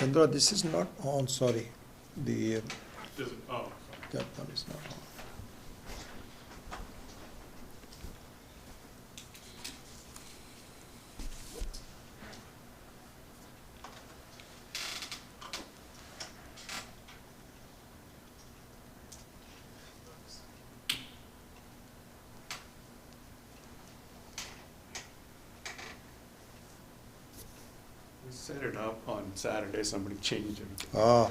Chandra, this is not on, sorry. The Oh, that one is not on. we set it up on Saturday, somebody changed it. Ah,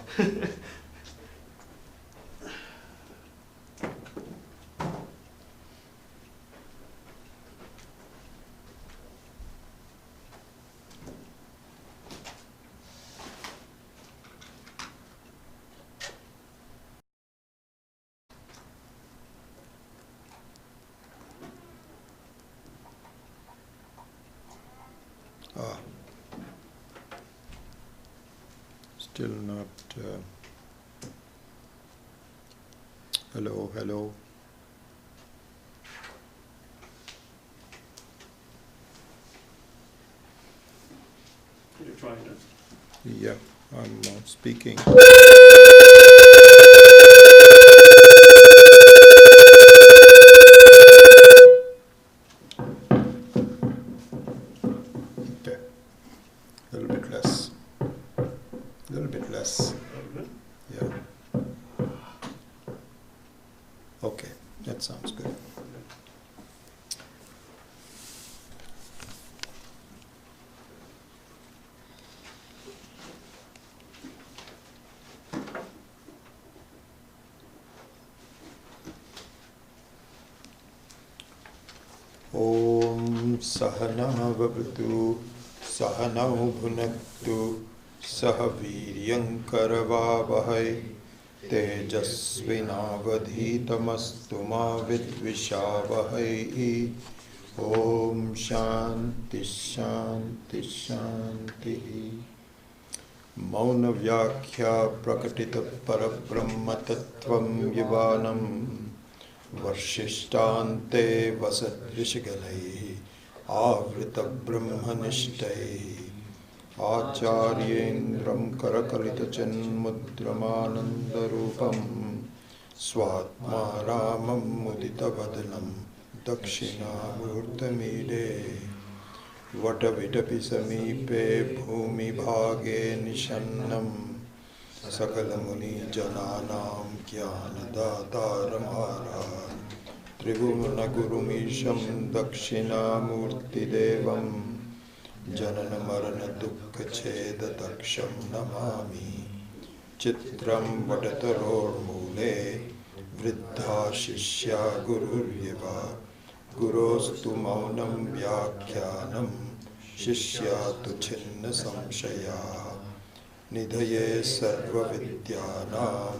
ah. Still not. Hello, hello. You're trying to. Yeah, I'm speaking. Okay. A little bit less. A little bit less. Yeah. Okay, that sounds good. Om Sahana Vavatu Sahanau Bhunaktu Sahaviryam Karavavahai Tejasvinavadhitamastu ma vidvishavahai. Om Shanti Shanti Shanti. Mauna Vyakhya Prakatita Parabrahma Tattvam Yivanam Varshistante Vasat Rishigalai Avrita Brahmanishtai Acharyendram Karakalita Janmudramanandarupam Swatma Ramam Mudita Vadanam Dakshinamurtamide Vatavitapi Samipe Bhumi Bhage Nishannam Sakalamuni Jananam Jnanadataramara Tribhumana Gurumisham Dakshinamurti Devam Janana Marana Dukkha Cheda Daksham Namami Chitram Vadataror Mule Vriddha Shishya Gururyeva Gurostu Maunam Vyakhyanam Shishya Tu Chinna Samshaya Nidhaye Sarva Vidyanam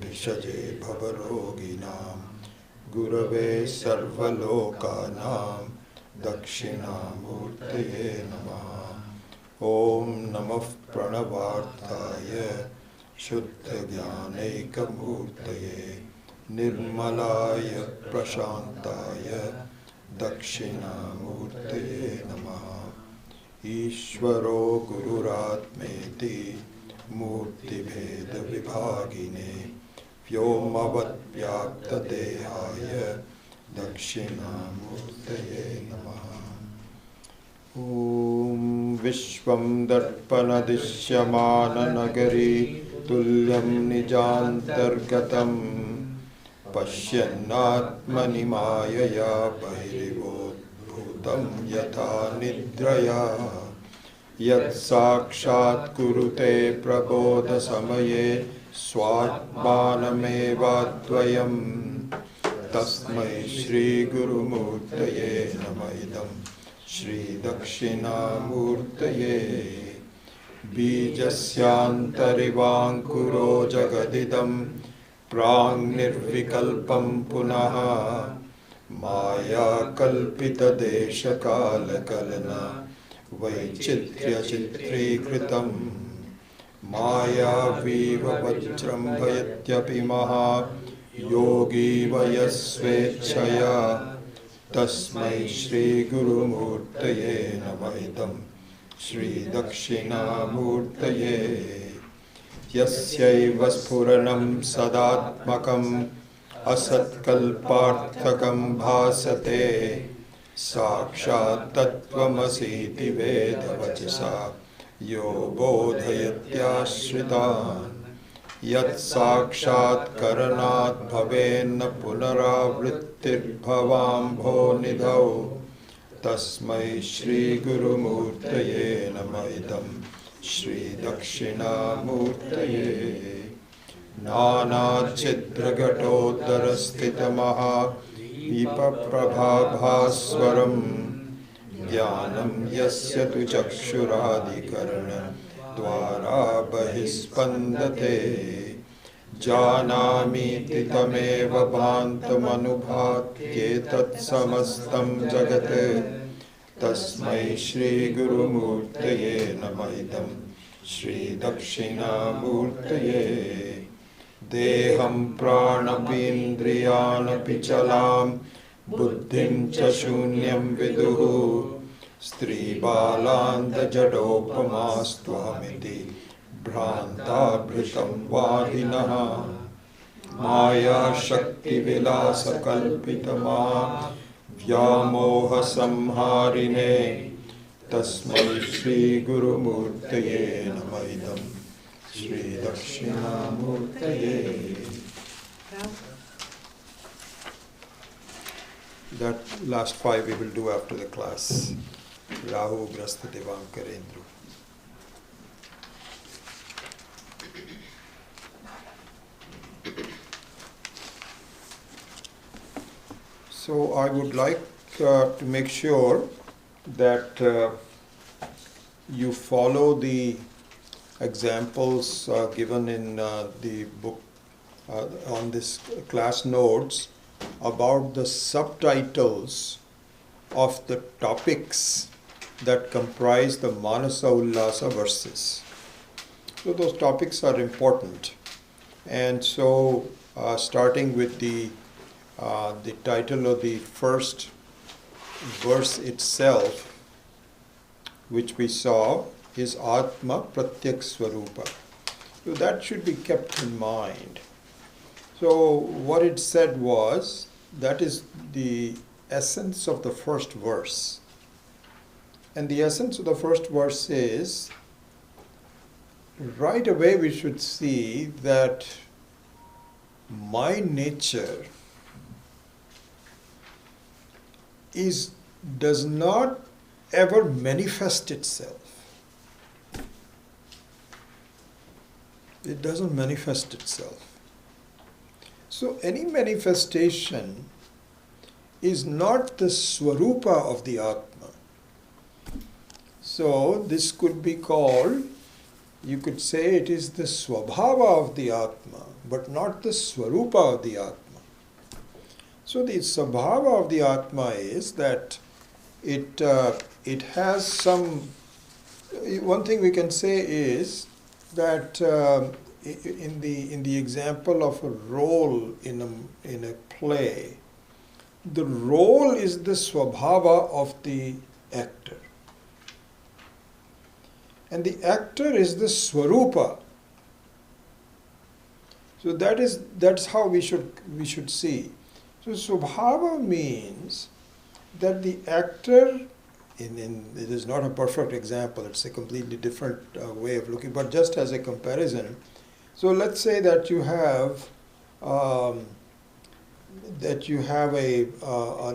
Vishaje Bhavaroginam Gurave Sarva Lokanam Dakshinamurtaye Namaha. Om Namaः Pranavarthaya Shuddha Jnanaikamurtaye Nirmalaya Prashantaya Dakshinamurtaye Namaha. Ishvaro Gururatmeti Murti Bheda Vibhagine Vyomavat Vyakta Dehaya Dakshinamurtaye Namaha. Om Vishvam Darpana Dishyamana Nagari Tulyam Nijantargatam Pashyannatmani Mayaya Bahirivot Bhutam Yatha Nidraya Yat Sakshat Kurute Prabodha Samaye Swatmanamevadvayam Tasmai Shri Guru Murtaye Namaidam Shri Dakshinamurtaye Bijasyantarivānkuro Jagadidam Prang Nirvikalpam Punaha Maya Kalpita Desha Kala Kalana Vaichitya Chitrikritam Maya Viva Vajram Bhayatyapi Maha Yogi Vayasvechaya Tasmai Shri Guru Murtaye Namaidam Shri Dakshinamurtaye Yasyaiva Spuranam Sadatmakam Asatkalparthakam Bhasate Sakshat Tattvamasiti Vedavachasa Yo Bodhayatyashritan Yat Sakshat Karanat Bhavenna Punaravrittir Bhavam Nidhau Tasmai Shri Guru Murtaye Namaidam Shri Dakshinamurtaye Nana Chidragatoddarastitamaha Vipaprabhabhaswaram Jnanam Yasya Tu Chakshuradhikarana Dvara Bahispandate Janami Titameva Bhantamanubhatyetat Samastam Jagate Tasmai Shri Guru Murtaye Namaidam Shri Dakshinamurtaye Deham Pranapindriyanapi Chalam Buddhim Cha Shunyam Viduhu Stri Balanda Jadopamastwamiti Bhranta Bhritam Vadinaha Maya Shakti Vilasa Kalpitama Vyamoha Samharine Tasmai Shri Guru Murtaye Namaidam Shri Dakshinamurtaye. That last 5 we will do after the class. Rahu Grastha Devankarendru. So I would like to make sure that you follow the examples given in the book on this class notes about the subtitles of the topics that comprise the Manasa Ullasa verses. So those topics are important. And so starting with the title of the first verse itself, which we saw, is Atma Pratyak Swarupa. So that should be kept in mind. So what it said was, that is the essence of the first verse. And the essence of the first verse is, right away we should see that my nature does not ever manifest itself. It doesn't manifest itself. So any manifestation is not the Swarupa of the Atma. So this could be called, you could say it is the Swabhava of the Atma, but not the Swarupa of the Atma. So the Swabhava of the Atma is that it has some, one thing we can say is that in the example of a role in a play, the role is the Swabhava of the actor. And the actor is the Swarupa. So that's how we should see. So Swabhava means that the actor, it is not a perfect example, it's a completely different way of looking, but just as a comparison. So let's say that you have an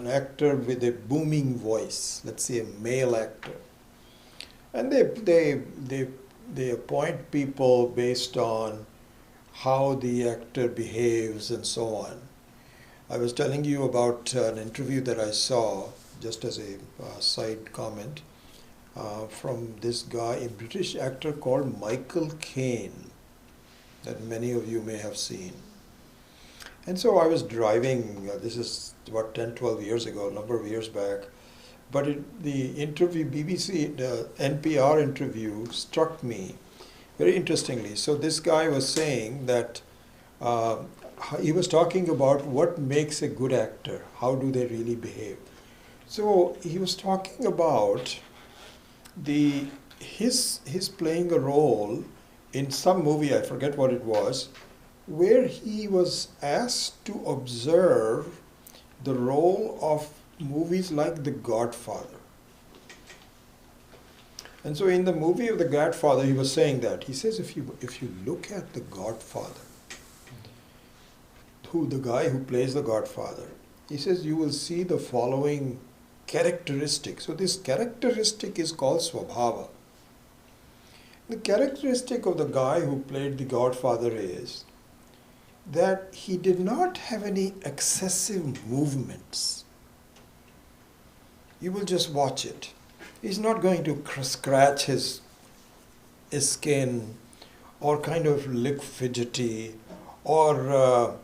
actor with a booming voice, let's say a male actor, and they appoint people based on how the actor behaves and so on. I was telling you about an interview that I saw, just as a side comment, from this guy, a British actor called Michael Caine, that many of you may have seen. And so I was driving, this is about 10, 12 years ago, a number of years back, but the interview, BBC, the NPR interview struck me very interestingly. So this guy was saying that he was talking about what makes a good actor, how do they really behave. So he was talking about the he's playing a role in some movie, I forget what it was, where he was asked to observe the role of movies like The Godfather. And so in the movie of The Godfather, he was saying that. He says if you look at The Godfather, the guy who plays The Godfather, he says you will see the following characteristic. So this characteristic is called swabhava. The characteristic of the guy who played The Godfather is that he did not have any excessive movements. You will just watch it. He's not going to scratch his skin or kind of look fidgety or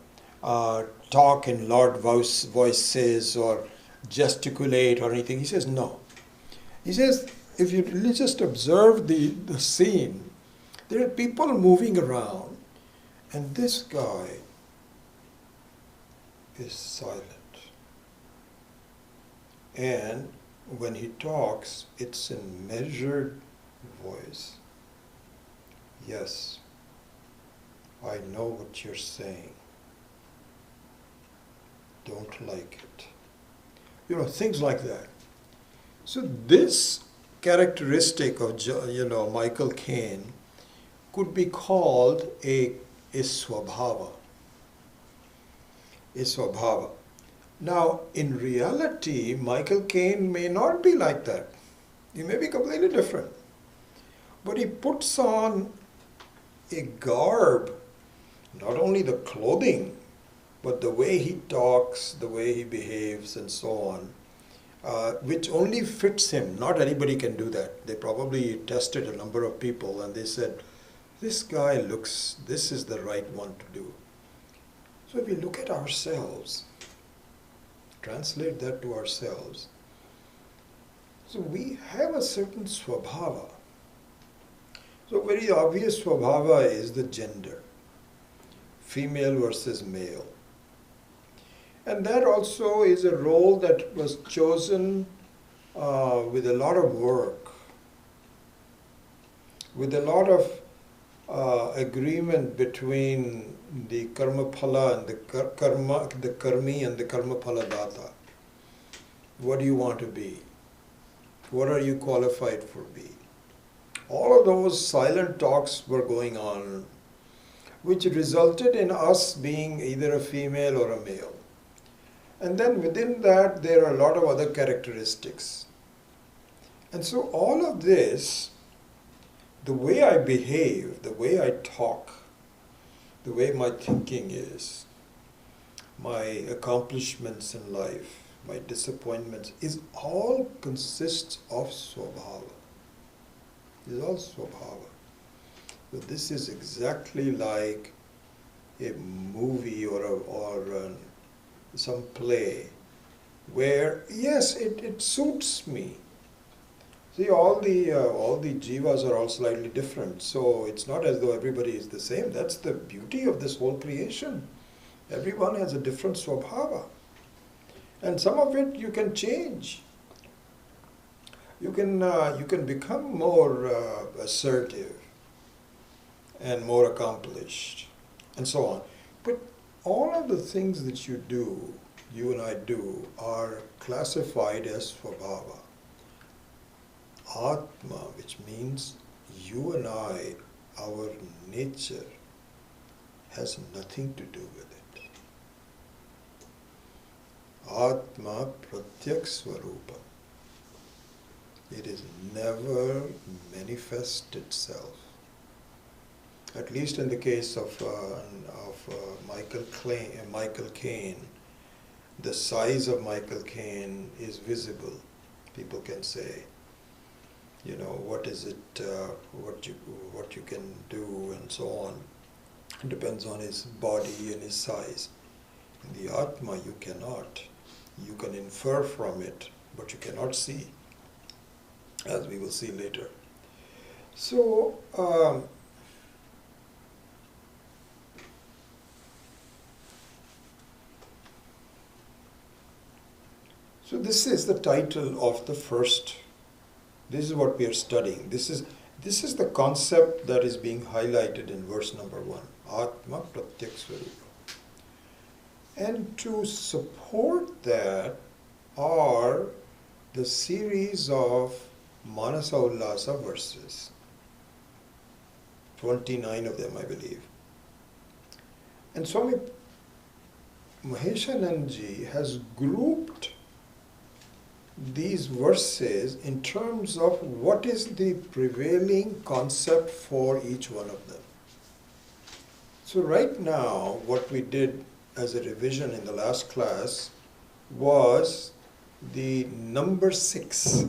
talk in loud voices or gesticulate or anything. He says no. He says if you really just observe the scene, there are people moving around and this guy is silent. And when he talks, it's in measured voice. Yes, I know what you're saying. Don't like it. You know, things like that. So this characteristic of, Michael Caine could be called a swabhava. A swabhava. Now, in reality, Michael Caine may not be like that. He may be completely different. But he puts on a garb, not only the clothing, but the way he talks, the way he behaves, and so on, which only fits him. Not anybody can do that. They probably tested a number of people and they said, this is the right one to do. So if we look at ourselves, translate that to ourselves, so we have a certain swabhava. So very obvious swabhava is the gender, female versus male. And that also is a role that was chosen with a lot of work, with a lot of agreement between the karma phala and the karmi and the karma phala data. What do you want to be? What are you qualified for be? All of those silent talks were going on, which resulted in us being either a female or a male. And then within that, there are a lot of other characteristics. And so all of this, the way I behave, the way I talk, the way my thinking is, my accomplishments in life, my disappointments, is all consists of swabhava. It is all swabhava. So this is exactly like a movie or some play where, yes, it suits me. See, all the jivas are all slightly different, so it's not as though everybody is the same. That's the beauty of this whole creation. Everyone has a different swabhava. And some of it you can change. You can become more assertive and more accomplished and so on. But all of the things that you do, you and I do, are classified as swabhava. Atma, which means you and I, our nature, has nothing to do with it. Atma pratyak swarupa. It is never manifest itself. At least in the case of Michael Caine, the size of Michael Caine is visible. People can say, what is it, what you can do, and so on. It depends on his body and his size. In the Atma, you cannot. You can infer from it, but you cannot see, as we will see later. So, so this is the title of the first This is what we are studying. This is the concept that is being highlighted in verse number 1. Atma Pratyak Swarupa. And to support that are the series of Manasa Ullasa verses. 29 of them, I believe. And Swami Maheshanandji has grouped these verses in terms of what is the prevailing concept for each one of them. So right now, what we did as a revision in the last class was the number 6,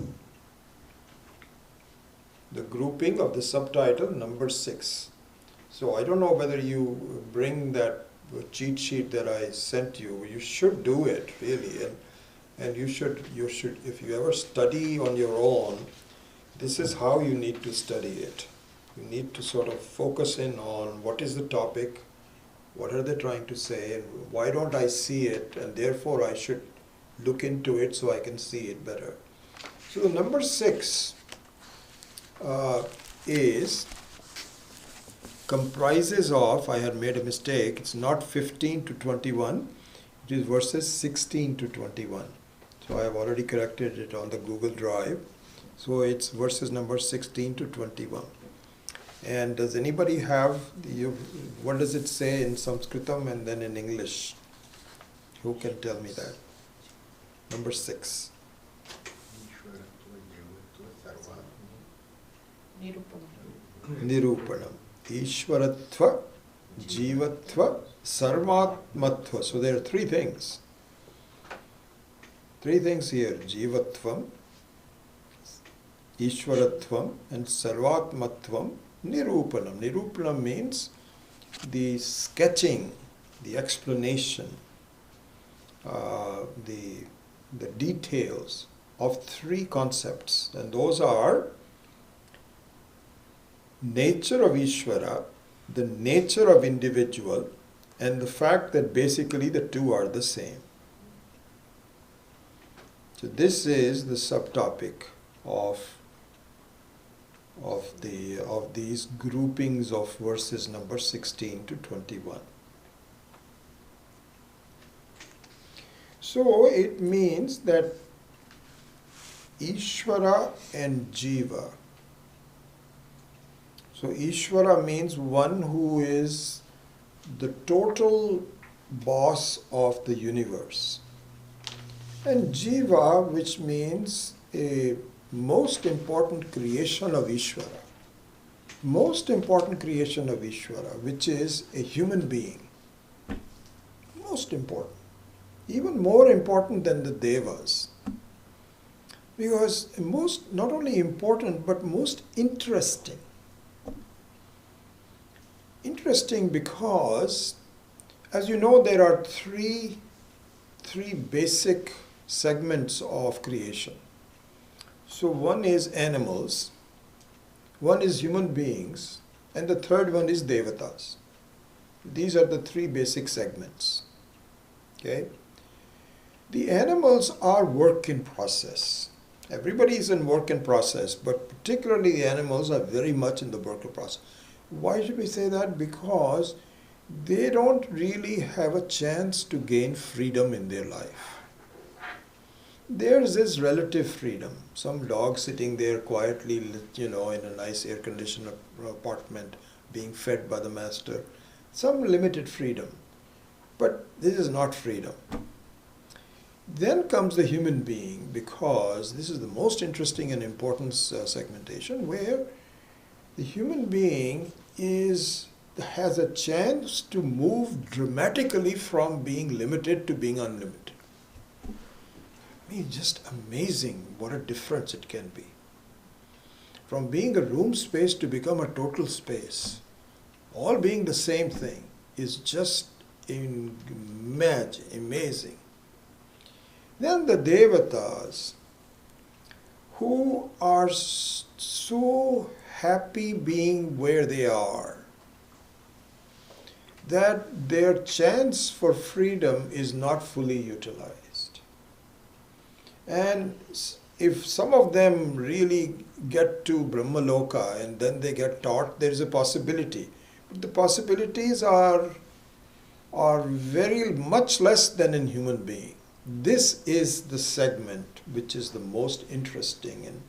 the grouping of the subtitle number 6. So I don't know whether you bring that cheat sheet that I sent you. You should do it really, and you should if you ever study on your own, this is how you need to study it. You need to sort of focus in on what is the topic, what are they trying to say, and why don't I see it, and therefore I should look into it so I can see it better. So the number 6 comprises of, I had made a mistake, it's not 15 to 21, it is verses 16 to 21. So I have already corrected it on the Google Drive. So it's verses number 16 to 21. And does anybody have, what does it say in Sanskritam and then in English? Who can tell me that? Number 6. Nirupanam. Ishwaratva, Jivatva, Sarvatmatva. So there are 3 things. 3 things here. Jivatvam, Ishwaratvam, and Sarvatmatvam. Nirupanam. Nirupanam means the sketching, the explanation, the details of 3 concepts. And those are nature of Ishvara, the nature of individual, and the fact that basically the 2 are the same. So this is the subtopic of these groupings of verses number 16 to 21. So it means that Ishvara and Jiva. So Ishvara means one who is the total boss of the universe. And Jiva, which means a most important creation of Ishvara. Most important creation of Ishvara, which is a human being. Most important. Even more important than the Devas. Because most, not only important, but most interesting. Interesting because, as you know, there are three basic segments of creation. So one is animals, one is human beings, and the third one is devatas. These are the 3 basic segments. Okay? The animals are work in process. Everybody is in work in process, but particularly the animals are very much in the work in process. Why should we say that? Because they don't really have a chance to gain freedom in their life. Theirs is relative freedom. Some dog sitting there quietly, in a nice air-conditioned apartment, being fed by the master. Some limited freedom. But this is not freedom. Then comes the human being, because this is the most interesting and important segmentation, where the human being has a chance to move dramatically from being limited to being unlimited. I mean, just amazing what a difference it can be. From being a room space to become a total space, all being the same thing, is just amazing. Then the devatas, who are so happy being where they are, that their chance for freedom is not fully utilized. And if some of them really get to Brahmaloka and then they get taught, there is a possibility. But the possibilities are very much less than in human being. This is the segment which is the most interesting and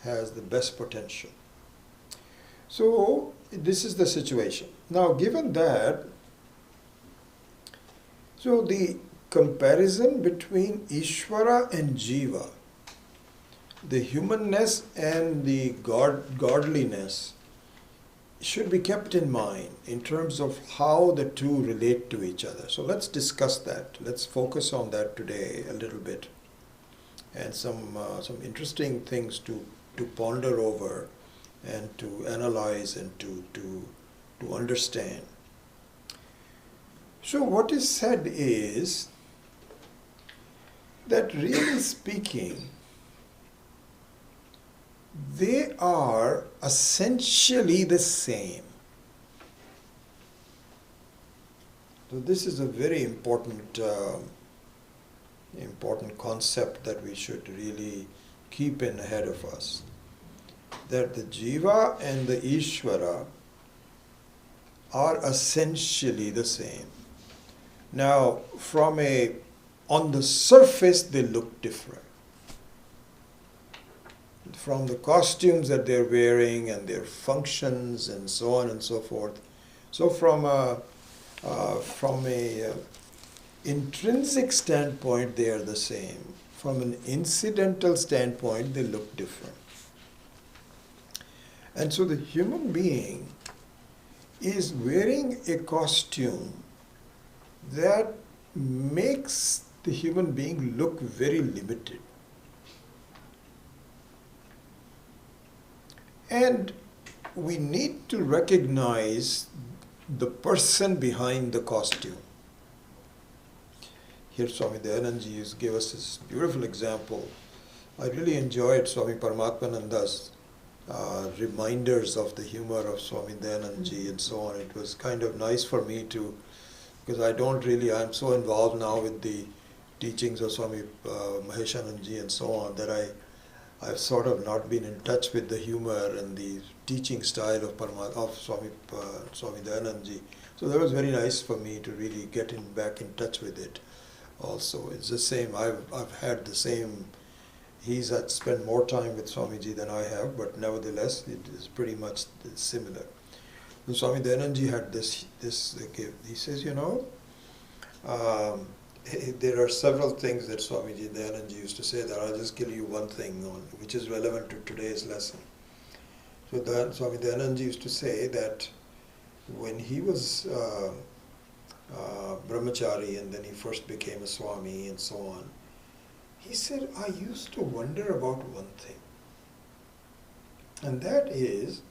has the best potential. So this is the situation. Now given that, so the comparison between Ishvara and Jiva, the humanness and the godliness, should be kept in mind in terms of how the two relate to each other. So let's discuss that. Let's focus on that today a little bit, and some interesting things to ponder over and to analyze and to understand. So what is said is that really speaking, they are essentially the same. So this is a very important concept that we should really keep in ahead of us. That the Jiva and the Ishvara are essentially the same. Now, on the surface, they look different. From the costumes that they're wearing and their functions and so on and so forth. So from a intrinsic standpoint, they are the same. From an incidental standpoint, they look different. And so the human being is wearing a costume that makes the human being look very limited. And we need to recognize the person behind the costume. Here Swami Dayananji gave us this beautiful example. I really enjoyed Swami Paramatmananda's reminders of the humor of Swami Dayananji and so on. It was kind of nice for me to, because I'm so involved now with the teachings of Swami Maheshananji and so on, that I've sort of not been in touch with the humor and the teaching style of Swami Dayananji. So that was very nice for me to really get back in touch with it. Also, it's the same. I've had the same. He's had spent more time with Swamiji than I have, but nevertheless, it is pretty much similar. So Swami Dayananji had this gift. He says, there are several things that Swamiji Dayananji used to say that I'll just give you one thing on, which is relevant to today's lesson. So Swami Dayananji used to say that when he was brahmachari and then he first became a Swami and so on, he said, I used to wonder about one thing. And that is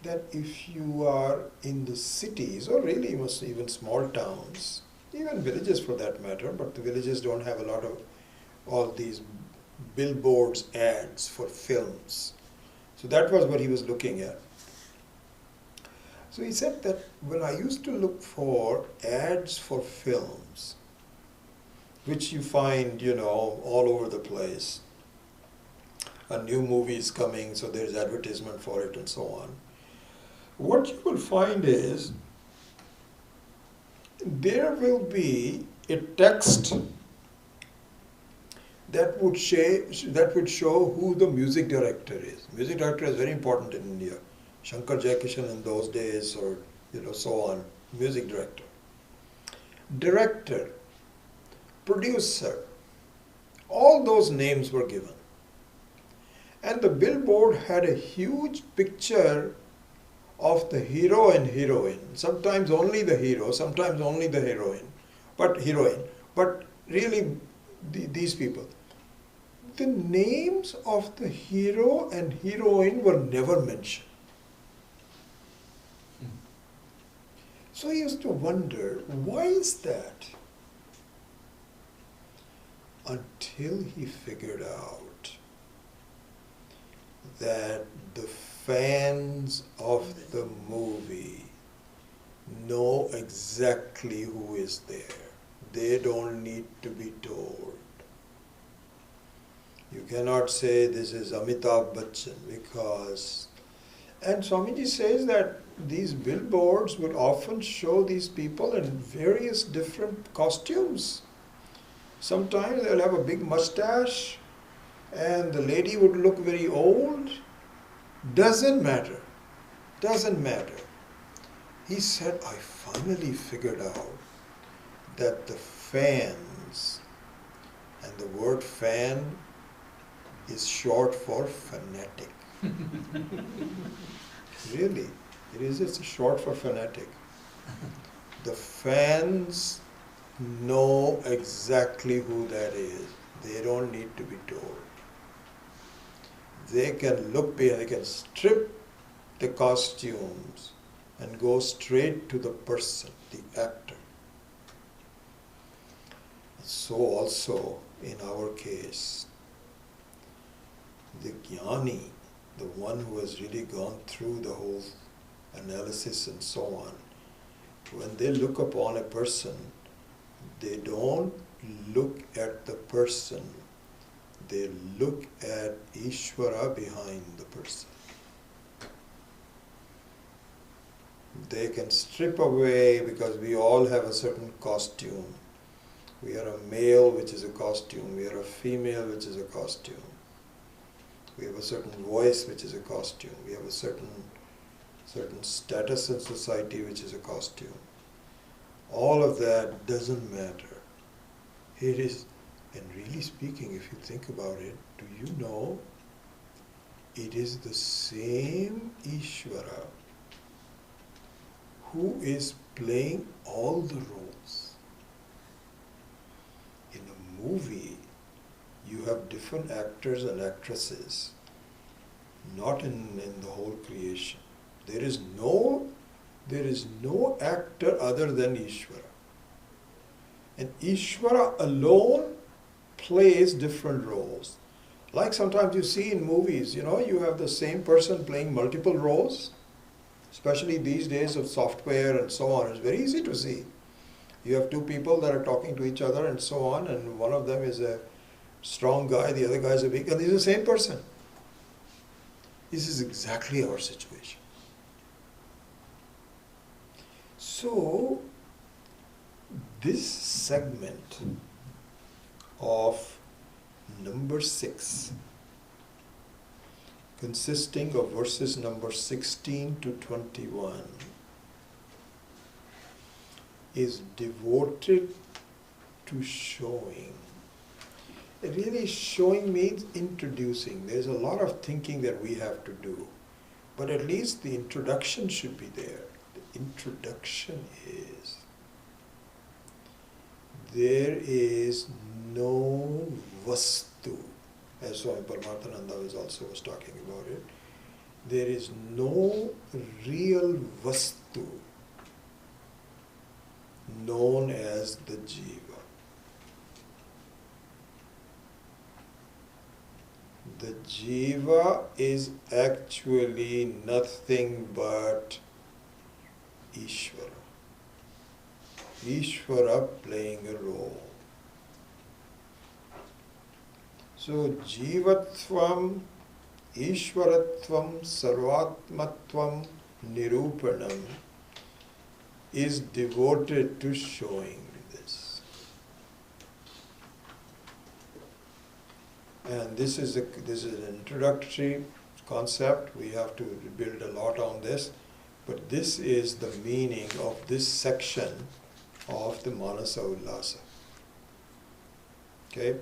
that if you are in the cities, or really even small towns, even villages for that matter, but the villages don't have a lot of all these billboards, ads for films. So that was what he was looking at. So he said that when I used to look for ads for films, which you find, all over the place, a new movie is coming, so there's advertisement for it and so on. What you will find is there will be a text that would show who the music director is. Music director is very important in India. Shankar Jaikishan in those days, or so on. Music director, director, producer, all those names were given. And the billboard had a huge picture of the hero and heroine. Sometimes only the hero, sometimes only the heroine. But really these people. The names of the hero and heroine were never mentioned. So he used to wonder, why is that? Until he figured out that the fans of the movie know exactly who is there. They don't need to be told. You cannot say this is Amitabh Bachchan because... And Swamiji says that these billboards would often show these people in various different costumes. Sometimes they'll have a big mustache and the lady would look very old. Doesn't matter. Doesn't matter. He said, I finally figured out that the fans, and the word fan is short for fanatic. Really, it is. It's short for fanatic. The fans know exactly who that is. They don't need to be told. They can look behind, they can strip the costumes and go straight to the person, the actor. So also in our case, the jnani, the one who has really gone through the whole analysis and so on, when they look upon a person, they don't look at the person, they look at Ishvara behind the person. They can strip away, because we all have a certain costume. We are a male, which is a costume. We are a female, which is a costume. We have a certain voice, which is a costume. We have a certain status in society, which is a costume. All of that doesn't matter. It is, and really speaking, if you think about it, do you know, it is the same Ishvara who is playing all the roles. In a movie, you have different actors and actresses, not in the whole creation. There is no actor other than Ishvara. And Ishvara alone plays different roles. Like sometimes you see in movies, you have the same person playing multiple roles. Especially these days of software and so on, it's very easy to see. You have two people that are talking to each other and so on, and one of them is a strong guy, the other guy is a weak, and these are the same person. This is exactly our situation. So, this segment of number 6, consisting of verses number 16 to 21, is devoted to showing. Really, showing means introducing. There's a lot of thinking that we have to do, but at least the introduction should be there. The introduction is, there is no vastu, as Swami Paramarthananda was talking about it. There is no real vastu known as the jiva. The jiva is actually nothing but Ishvara. Ishvara playing a role. So jivatvam, Ishvaratvam, Sarvatmatvam, Nirupanam is devoted to showing this. And this is an introductory concept. We have to build a lot on this. But this is the meaning of this section of the Manasa Ullasa. Okay?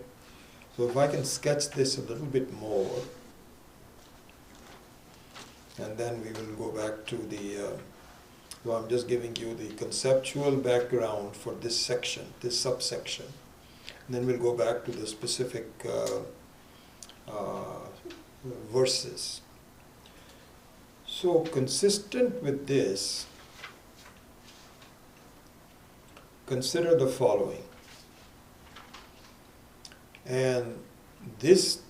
So if I can sketch this a little bit more, and then we will go back to the, so I'm just giving you the conceptual background for this section, this subsection. And then we'll go back to the specific verses. So consistent with this, consider the following. And this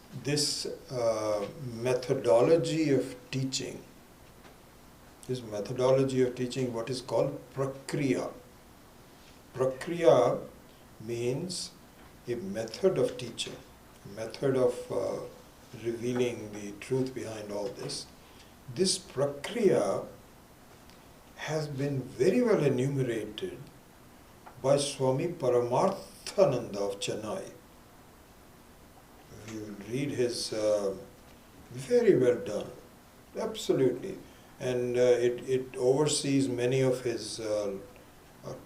methodology of teaching, what is called prakriya. Prakriya means a method of teaching. method of revealing the truth behind all this. This prakriya has been very well enumerated by Swami Paramarthananda of Chennai. You will read his, very well done, absolutely. And it oversees many of his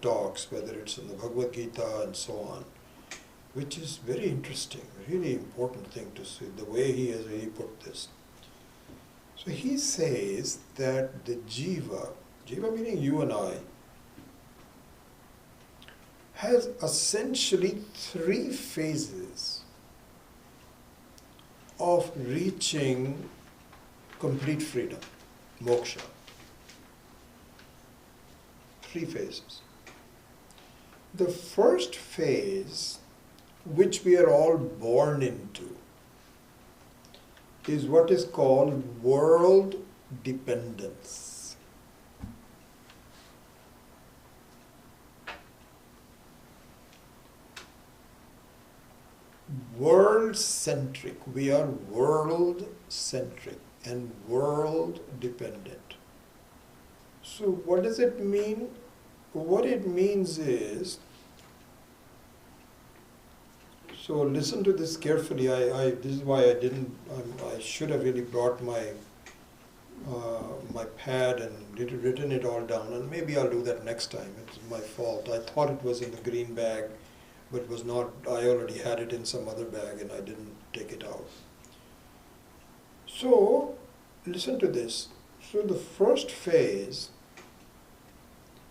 talks, whether it's in the Bhagavad Gita and so on, which is very interesting, really important thing to see, the way he has really put this. So he says that the jiva meaning you and I, has essentially three phases of reaching complete freedom, moksha. Three phases. The first phase, which we are all born into, is what is called world dependence. World-centric. We are world-centric and world-dependent. So what does it mean? What it means is, so listen to this carefully. This is why I should have really brought my my pad and written it all down, and maybe I'll do that next time. It's my fault. I thought it was in the green bag, but was not. I already had it in some other bag and I didn't take it out. So listen to this. So the first phase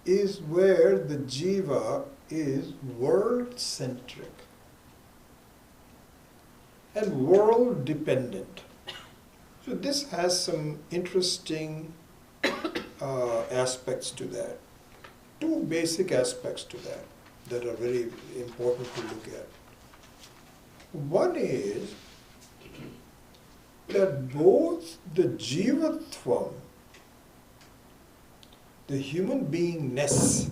is where the jiva is world-centric and world-dependent. So this has some interesting aspects to that. Two basic aspects to that are very important to look at. One is that both the jivatvam, the human beingness,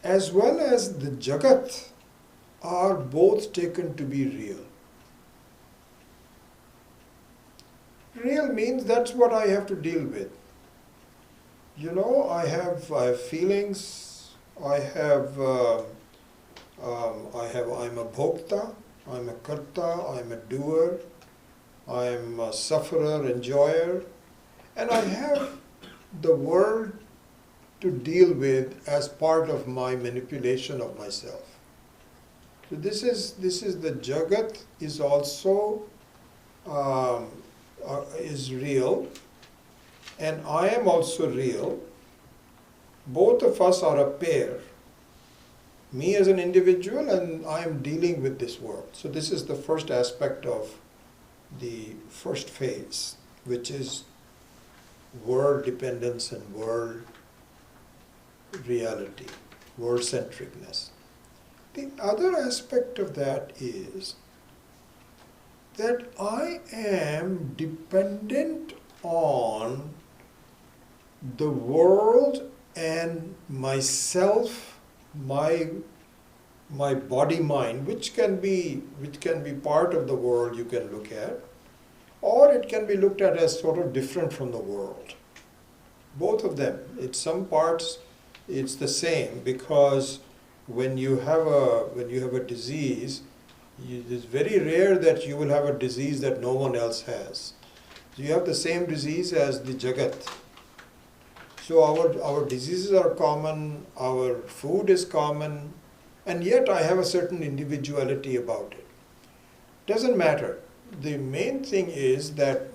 as well as the jagat, are both taken to be real. Real means that's what I have to deal with. You know, I have feelings. I'm a bhokta, I'm a karta, I'm a doer, I'm a sufferer, enjoyer, and I have the world to deal with as part of my manipulation of myself. So this is the jagat is also is real, and I am also real. Both of us are a pair. Me as an individual, and I am dealing with this world. So this is the first aspect of the first phase, which is world dependence and world reality, world centricness. The other aspect of that is that I am dependent on the world and myself, my body mind, which can be part of the world you can look at, or it can be looked at as sort of different from the world. Both of them. In some parts it's the same, because when you have a disease, it's very rare that you will have a disease that no one else has. So you have the same disease as the jagat. So our diseases are common, our food is common, and yet I have a certain individuality about it. Doesn't matter. The main thing is that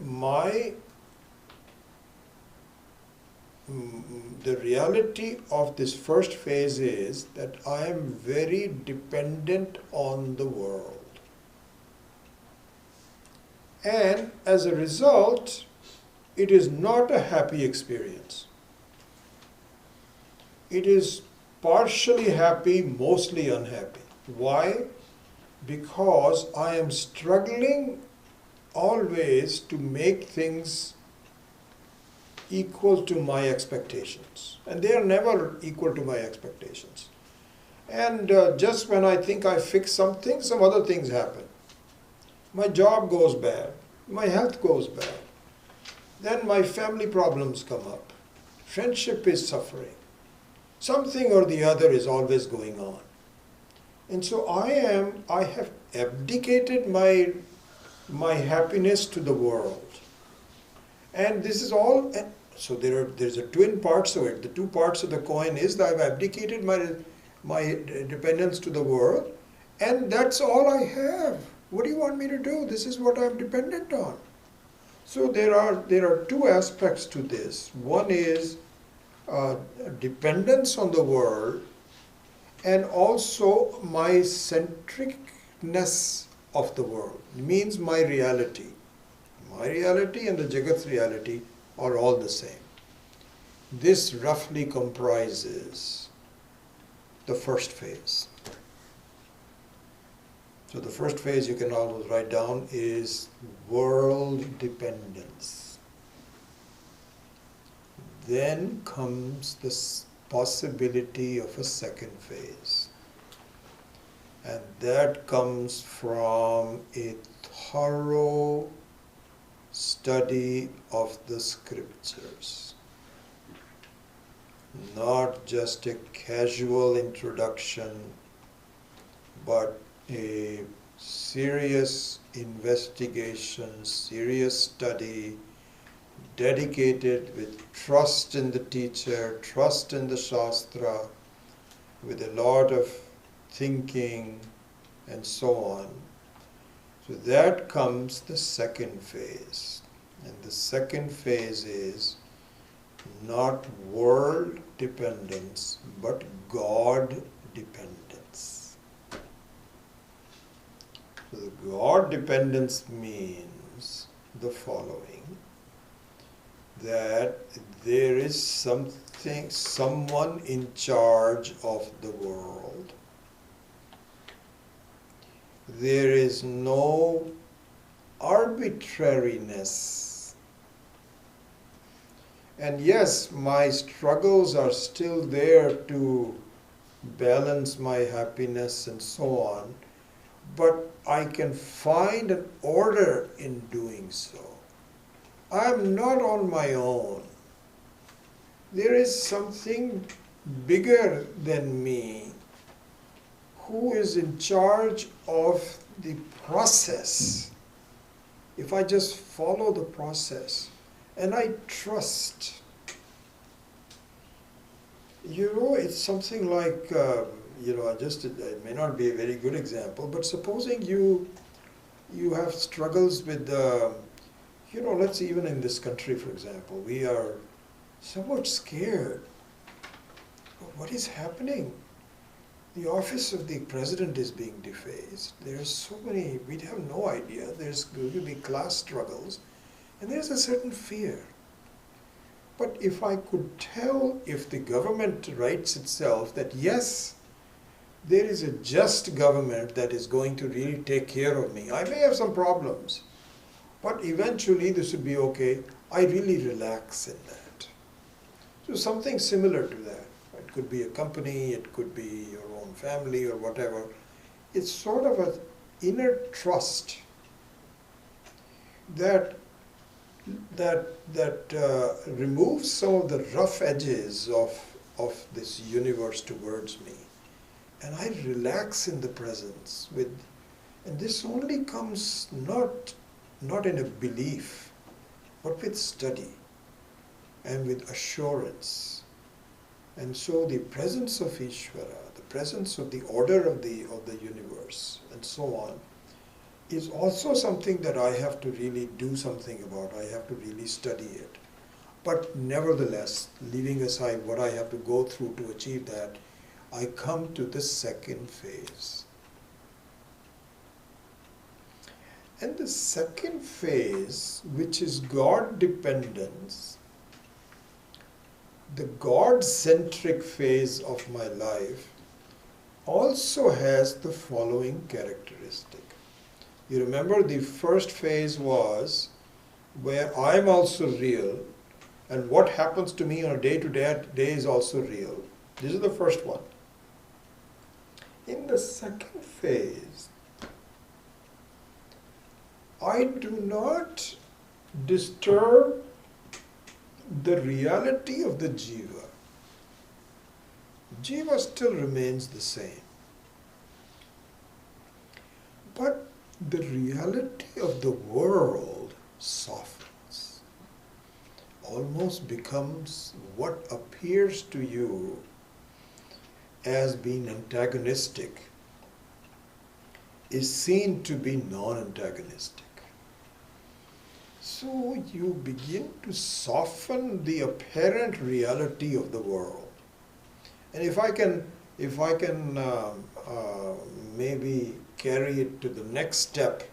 the reality of this first phase is that I am very dependent on the world. And as a result, it is not a happy experience. It is partially happy, mostly unhappy. Why? Because I am struggling always to make things equal to my expectations. And they are never equal to my expectations. And just when I think I fix something, some other things happen. My job goes bad, my health goes bad, then my family problems come up, friendship is suffering. Something or the other is always going on. And so I have abdicated my happiness to the world. And this is all, so there's a twin parts of it. The two parts of the coin is that I've abdicated my dependence to the world, and that's all I have. What do you want me to do? This is what I'm dependent on. So there are two aspects to this. One is dependence on the world, and also my centricness of the world. It means my reality. My reality and the Jagat's reality are all the same. This roughly comprises the first phase. So the first phase you can always write down is world dependence. Then comes the possibility of a second phase. And that comes from a thorough study of the scriptures. Not just a casual introduction, but a serious investigation, serious study, dedicated with trust in the teacher, trust in the Shastra, with a lot of thinking and so on. So that comes the second phase. And the second phase is not world dependence, but God dependence. So the God dependence means the following, that there is someone in charge of the world. There is no arbitrariness. And yes, my struggles are still there to balance my happiness and so on, but I can find an order in doing so. I am not on my own. There is something bigger than me who is in charge of the process. If I just follow the process and I trust, it's something like, it may not be a very good example, but supposing you have struggles with, let's even in this country, for example, we are somewhat scared of what is happening. The office of the president is being defaced. There's so many, we have no idea. There's going to be class struggles, and there's a certain fear. But if I could tell, if the government writes itself that yes, there is a just government that is going to really take care of me. I may have some problems, but eventually this will be okay. I really relax in that. So something similar to that. It could be a company, it could be your own family or whatever. It's sort of an inner trust that removes some of the rough edges of this universe towards me. And I relax in the presence and this only comes not in a belief, but with study and with assurance. And so the presence of Ishvara, the presence of the order of the universe, and so on, is also something that I have to really do something about. I have to really study it. But nevertheless, leaving aside what I have to go through to achieve that, I come to the second phase. And the second phase, which is God dependence, the God-centric phase of my life, also has the following characteristic. You remember the first phase was where I'm also real, and what happens to me on a day-to-day is also real. This is the first one. In the second phase, I do not disturb the reality of the jiva. Jiva still remains the same. But the reality of the world softens, almost becomes what appears to you as being antagonistic is seen to be non-antagonistic. So you begin to soften the apparent reality of the world. And if I can maybe carry it to the next step,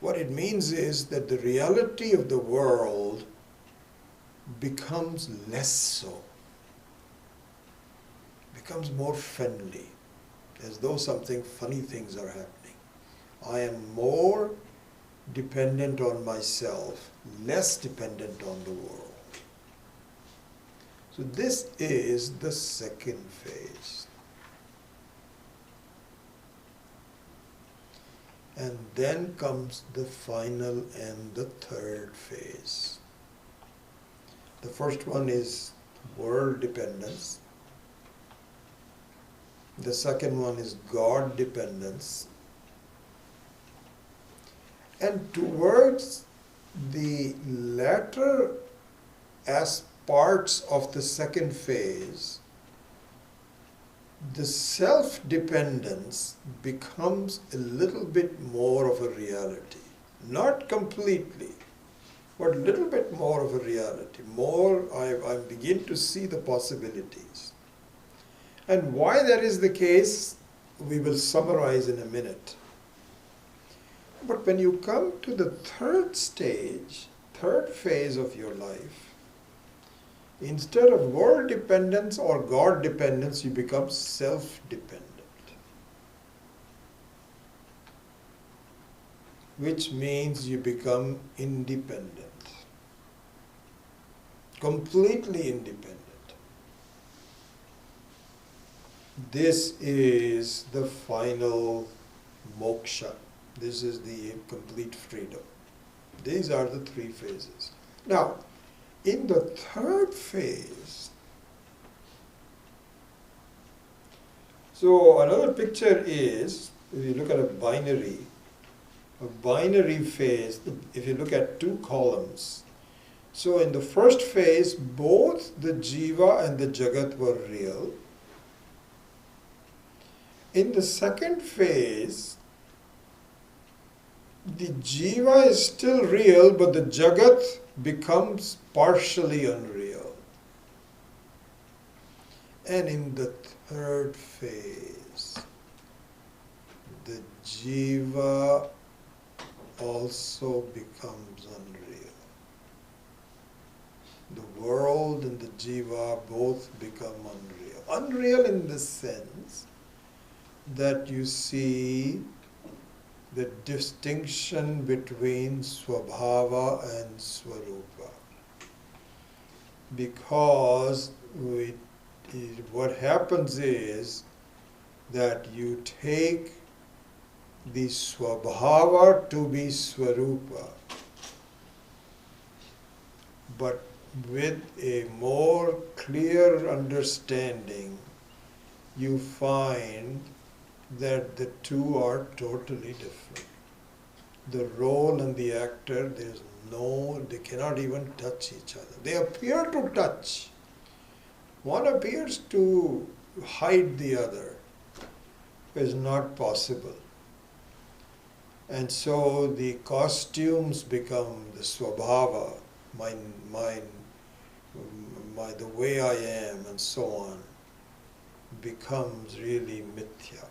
what it means is that the reality of the world becomes less so, becomes more friendly, as though something funny things are happening. I am more dependent on myself, less dependent on the world. So this is the second phase. And then comes the final and the third phase. The first one is world dependence. The second one is God dependence. And towards the latter as parts of the second phase, the self-dependence becomes a little bit more of a reality. Not completely, but a little bit more of a reality. I begin to see the possibilities. And why that is the case, we will summarize in a minute. But when you come to the third stage, third phase of your life, instead of world dependence or God dependence, you become self-dependent. Which means you become independent. Completely independent. This is the final moksha. This is the complete freedom. These are the three phases. Now, in the third phase, so another picture is, if you look at a binary phase, if you look at two columns. So in the first phase, both the jiva and the jagat were real. In the second phase, the jiva is still real, but the jagat becomes partially unreal. And in the third phase, the jiva also becomes unreal. The world and the jiva both become unreal. Unreal in the sense that you see the distinction between Swabhava and Swarupa. Because what happens is that you take the Swabhava to be Swarupa, but with a more clear understanding, you find that the two are totally different. The role and the actor, they cannot even touch each other. They appear to touch. One appears to hide the other. Is not possible. And so the costumes become the swabhava, the way I am, and so on, becomes really mithya.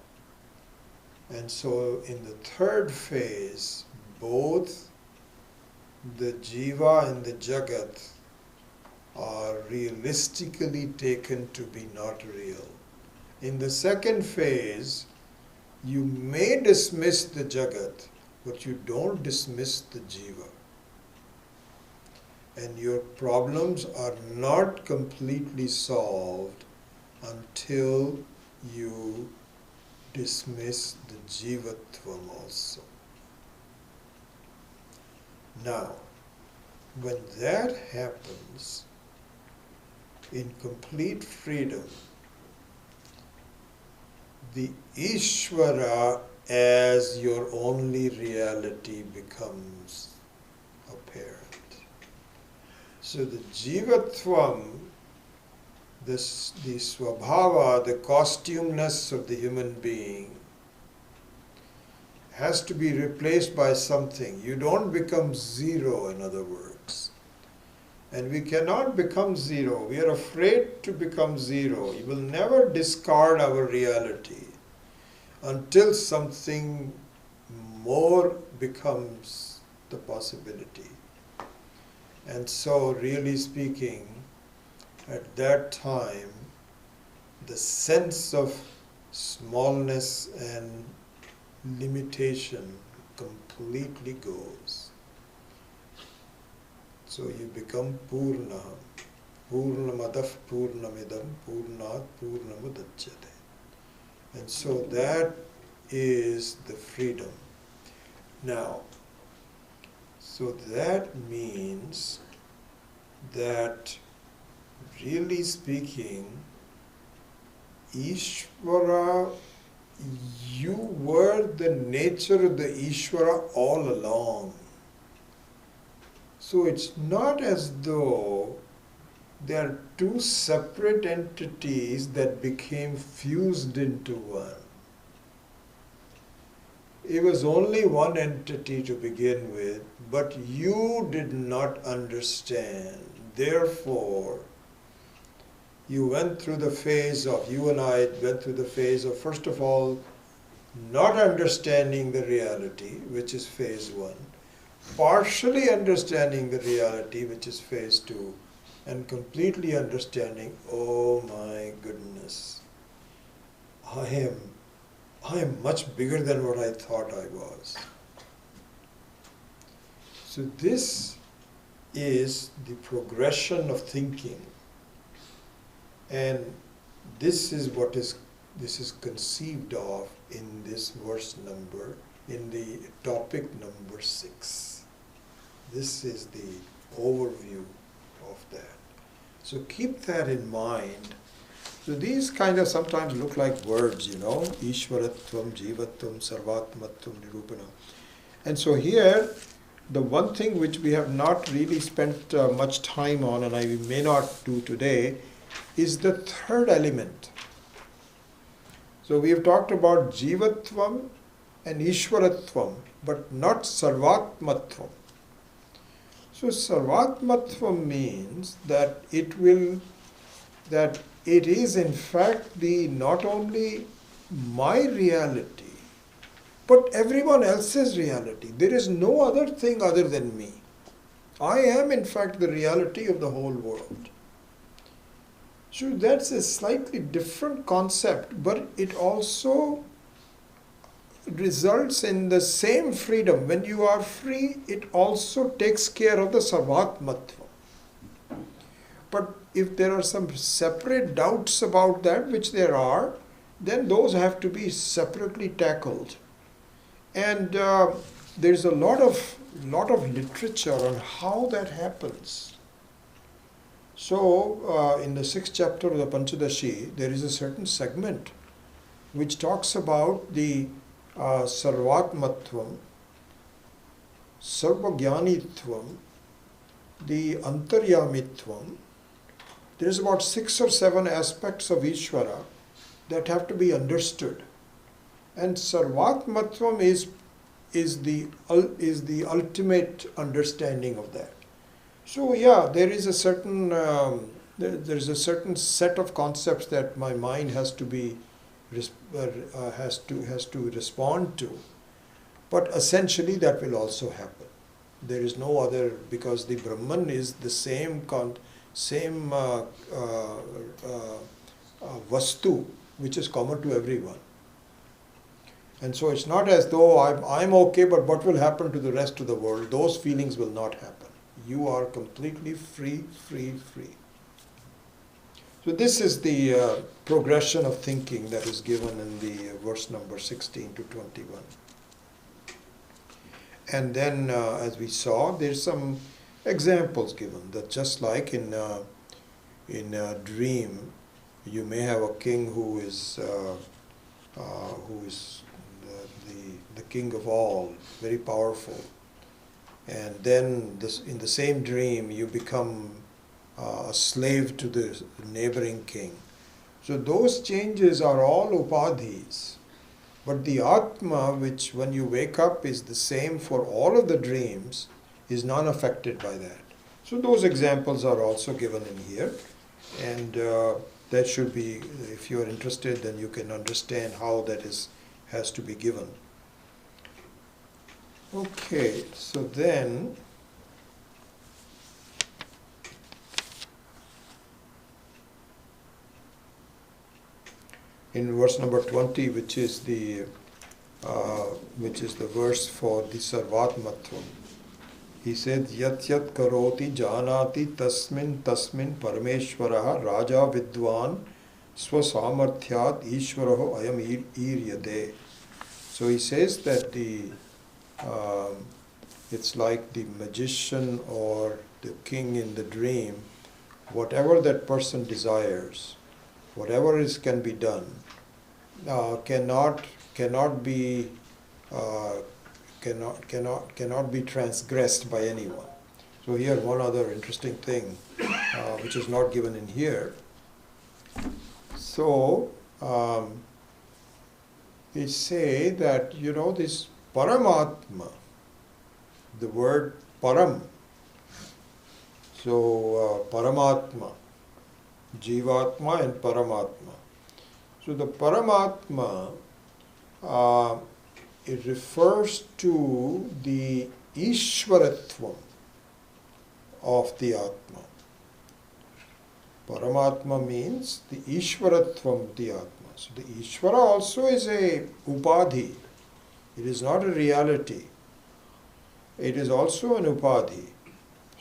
And so in the third phase, both the jiva and the jagat are realistically taken to be not real. In the second phase, you may dismiss the jagat, but you don't dismiss the jiva. And your problems are not completely solved until you dismiss the jivatvam also. Now, when that happens, in complete freedom, the Ishvara as your only reality becomes apparent. So the jivatvam, the swabhava, the costumeness of the human being, has to be replaced by something. You don't become zero, in other words. And we cannot become zero. We are afraid to become zero. You will never discard our reality until something more becomes the possibility. And so, really speaking, at that time, the sense of smallness and limitation completely goes. So you become Purna. Purnamadav Purnamidam Purnat Purnamudachyate. And so that is the freedom. Now, so that means that, really speaking, Ishvara, you were the nature of the Ishvara all along. So it's not as though there are two separate entities that became fused into one. It was only one entity to begin with, but you did not understand. Therefore, you went through the phase of, you and I went through the phase of, first of all, not understanding the reality, which is phase one, partially understanding the reality, which is phase two, and completely understanding, oh my goodness, I am much bigger than what I thought I was. So this is the progression of thinking. And this is what is conceived of in this verse number, in the topic number 6. This is the overview of that. So keep that in mind. So these kind of sometimes look like words, Ishvaratvam, Jivatvam, Sarvatmatvam, Nirupana. And so here, the one thing which we have not really spent much time on, and I may not do today, is the third element. So we have talked about Jivatvam and Ishvaratvam, but not Sarvatmatvam. So Sarvatmatvam means that it is in fact not only my reality, but everyone else's reality. There is no other thing other than me. I am in fact the reality of the whole world. So that's a slightly different concept, but it also results in the same freedom. When you are free, it also takes care of the sarvatmatva. But if there are some separate doubts about that, which there are, then those have to be separately tackled. And there's a lot of literature on how that happens. So, in the 6th chapter of the Panchadashi, there is a certain segment which talks about the sarvatmatvam, sarvagyanitvam, the antaryamitvam. There is about 6 or 7 aspects of Ishvara that have to be understood. And sarvatmatvam is the ultimate understanding of that. So yeah, there is a certain set of concepts that my mind has to respond to, but essentially that will also happen. There is no other, because the Brahman is the same vastu which is common to everyone. And so it's not as though I'm okay, but what will happen to the rest of the world? Those feelings will not happen. You are completely free. So So this is the progression of thinking that is given in the verse number 16 to 21. And then, as we saw, there's some examples given that just like in a dream, you may have a king who is the king of all, very powerful, and then in the same dream you become a slave to the neighboring king. So those changes are all upadhis. But the Atma, which when you wake up is the same for all of the dreams, is not affected by that. So those examples are also given in here. And that should be, if you are interested, then you can understand how that has to be given. Okay, so then in verse number 20, which is the verse for the Sarvatmatvam, he said, Yat yat karoti janati tasmin parameshwaraha raja vidwan swasamarthyat ishwaraho ayam iryade. So he says that it's like the magician or the king in the dream, whatever that person desires, whatever can be done, cannot be transgressed by anyone. So here one other interesting thing, which is not given in here. So they say that this Paramatma, the word Param. So Paramatma, Jivatma and Paramatma. So the Paramatma, it refers to the Ishwaratvam of the Atma. Paramatma means the Ishwaratvam of the Atma. So the Ishvara also is a upadhi. It is not a reality. It is also an upadhi.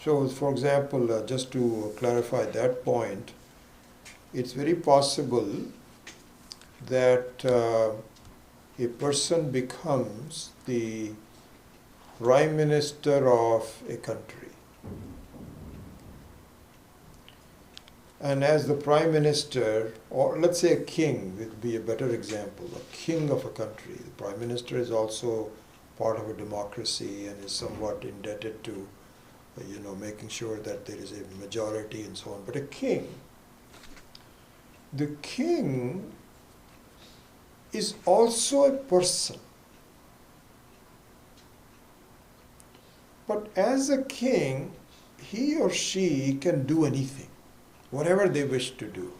So, for example, just to clarify that point, it's very possible that a person becomes the prime minister of a country. And as the prime minister, or let's say a king would be a better example, a king of a country. The prime minister is also part of a democracy and is somewhat indebted to, making sure that there is a majority and so on. But the king is also a person. But as a king, he or she can do anything, whatever they wish to do.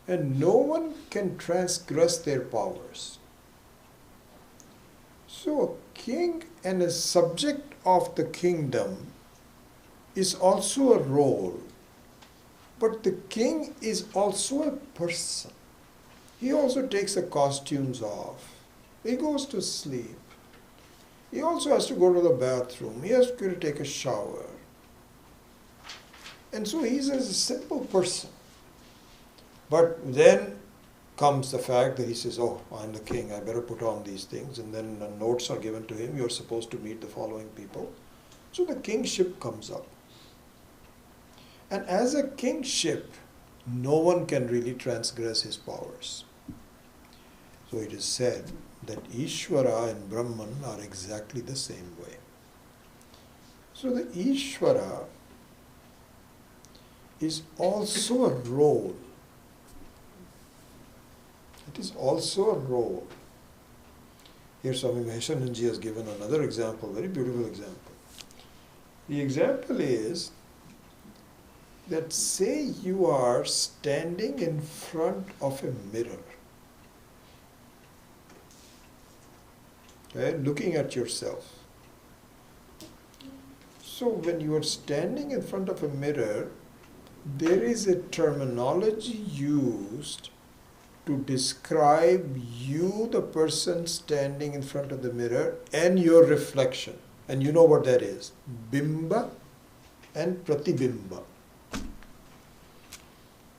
And no one can transgress their powers. So a king and a subject of the kingdom is also a role. But the king is also a person. He also takes the costumes off. He goes to sleep. He also has to go to the bathroom. He has to take a shower. And so he's a simple person. But then comes the fact that he says, oh, I'm the king, I better put on these things. And then notes are given to him, you're supposed to meet the following people. So the kingship comes up. And as a kingship, no one can really transgress his powers. So it is said that Ishvara and Brahman are exactly the same way. So the Ishvara is also a role. It is also a role. Here Swami Maheshananji has given another example, very beautiful example. The example is that say you are standing in front of a mirror, okay, looking at yourself. So when you are standing in front of a mirror, there is a terminology used to describe you, the person standing in front of the mirror, and your reflection. And you know what that is. Bimba and pratibimba.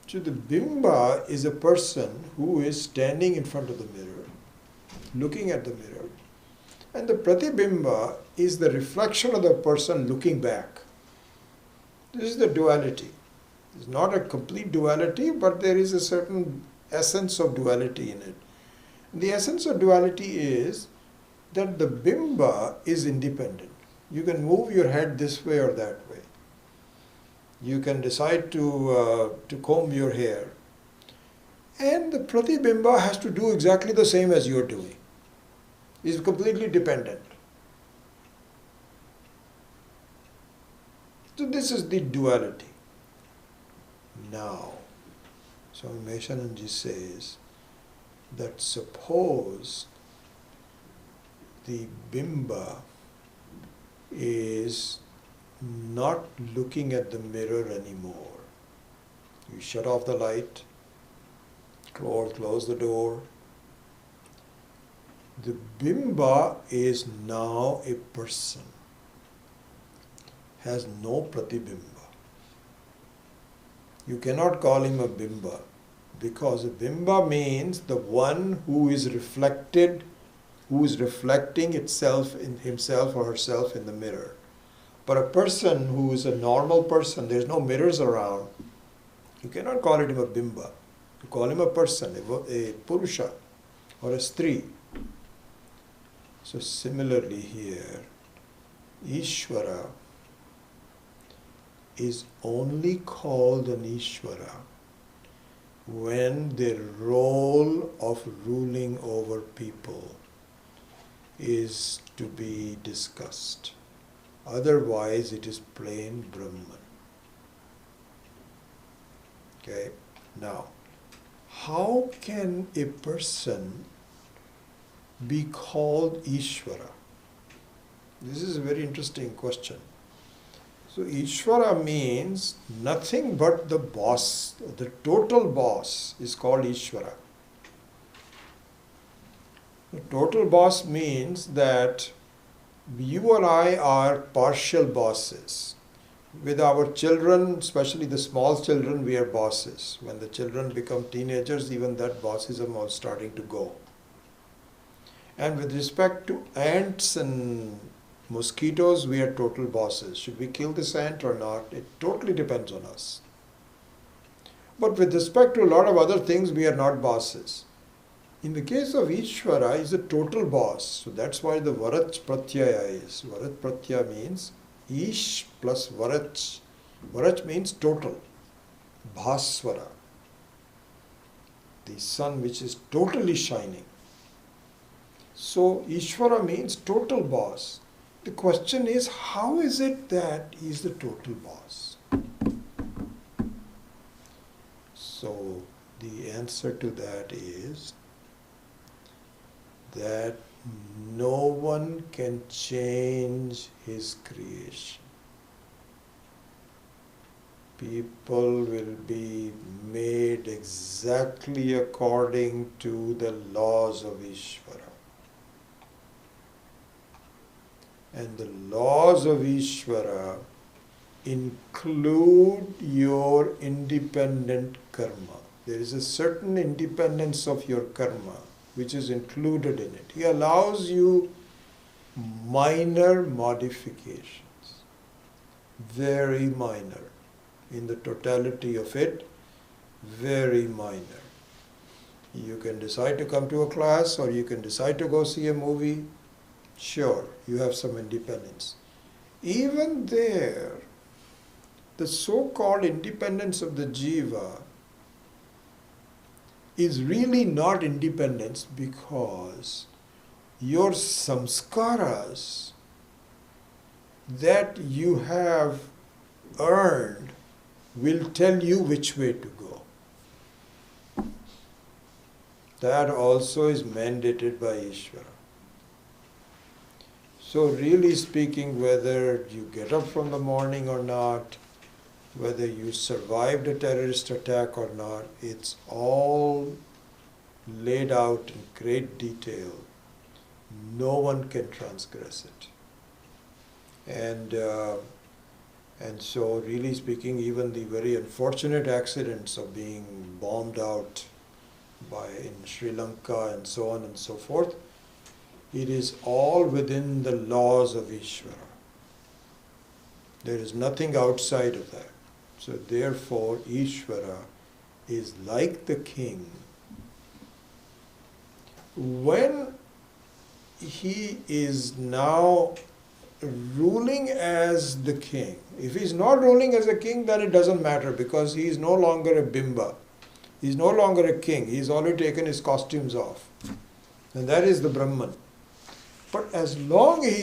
So the bimba is a person who is standing in front of the mirror, looking at the mirror, and the pratibimba is the reflection of the person looking back. This is the duality. It's not a complete duality, but there is a certain essence of duality in it. The essence of duality is that the bimba is independent. You can move your head this way or that way. You can decide to comb your hair. And the pratibimba has to do exactly the same as you're doing. It's completely dependent. So this is the duality. Now, Swami Meshananji says that suppose the bimba is not looking at the mirror anymore. You shut off the light, close the door. The bimba is now a person, has no pratibimba. You cannot call him a bimba, because a bimba means the one who is reflected, who is reflecting itself in himself or herself in the mirror. But a person who is a normal person, there's no mirrors around, you cannot call him a bimba. You call him a person, a purusha or a stri. So similarly here, Ishvara is only called an Ishvara when the role of ruling over people is to be discussed. Otherwise, it is plain Brahman. Okay? Now, how can a person be called Ishvara? This is a very interesting question. So Ishvara means nothing but the boss, the total boss is called Ishvara. The total boss means that you and I are partial bosses. With our children, especially the small children, we are bosses. When the children become teenagers, even that bossism is starting to go. And with respect to ants and mosquitoes, we are total bosses. Should we kill this ant or not? It totally depends on us. But with respect to a lot of other things, we are not bosses. In the case of Ishvara, he is a total boss. So that's why the Varach Pratyaya is. Varach Pratyaya means Ish plus Varach. Varach means total. Bhaswara. The sun which is totally shining. So Ishvara means total boss. The question is, how is it that he is the total boss? So the answer to that is that no one can change his creation. People will be made exactly according to the laws of Ishvara. And the laws of Ishvara include your independent karma. There is a certain independence of your karma which is included in it. He allows you minor modifications, very minor. In the totality of it, very minor. You can decide to come to a class or you can decide to go see a movie. Sure, you have some independence. Even there, the so-called independence of the jiva is really not independence, because your samskaras that you have earned will tell you which way to go. That also is mandated by Ishvara. So really speaking, whether you get up from the morning or not, whether you survived a terrorist attack or not, it's all laid out in great detail. No one can transgress it. And so, really speaking, even the very unfortunate accidents of being bombed out in Sri Lanka and so on and so forth, it is all within the laws of Ishvara. There is nothing outside of that. So therefore, Ishvara is like the king. When he is now ruling as the king, if he is not ruling as a king, then it doesn't matter, because he is no longer a bimba. He is no longer a king. He has already taken his costumes off. And that is the Brahman. But as long as he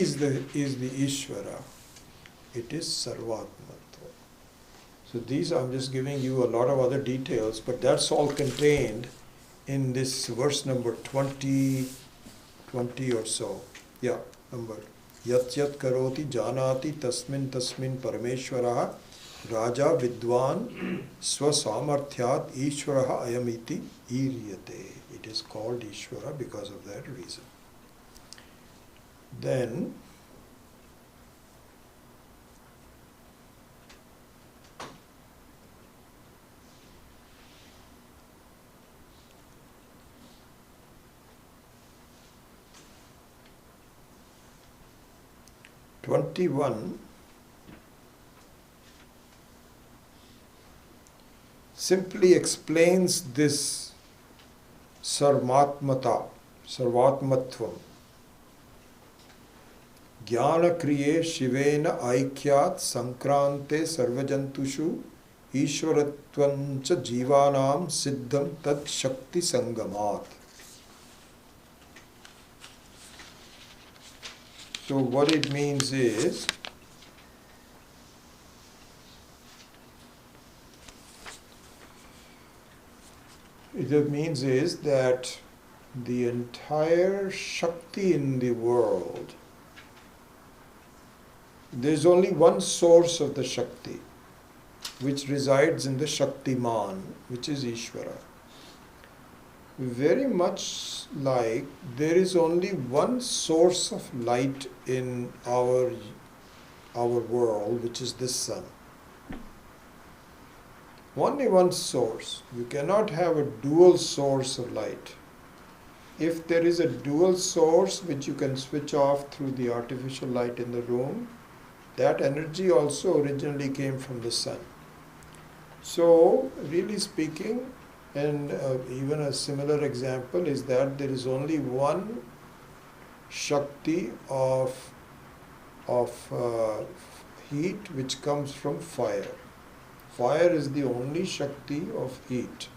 is the Ishvara, it is Sarvatmatva. So these, I'm just giving you a lot of other details, but that's all contained in this verse number 20 or so. Yeah, number. Yat yat karoti janati tasmin parameshwaraha raja vidwan swasamarthyat ishvaraha ayamiti iryate. It is called Ishvara because of that reason. Then, '21 simply explains this sarvatmatvam. Jnana kriye shivena aikyat sankrante sarvajantushu ishvaratvancha jivanam siddham tat shakti sangamat. So what it means is, that the entire Shakti in the world, there is only one source of the Shakti, which resides in the Shaktiman, which is Ishvara. Very much like there is only one source of light in our world, which is the sun. Only one source. You cannot have a dual source of light. If there is a dual source which you can switch off through the artificial light in the room, that energy also originally came from the sun. So, really speaking, and even a similar example is that there is only one Shakti of heat which comes from fire. Fire is the only Shakti of heat.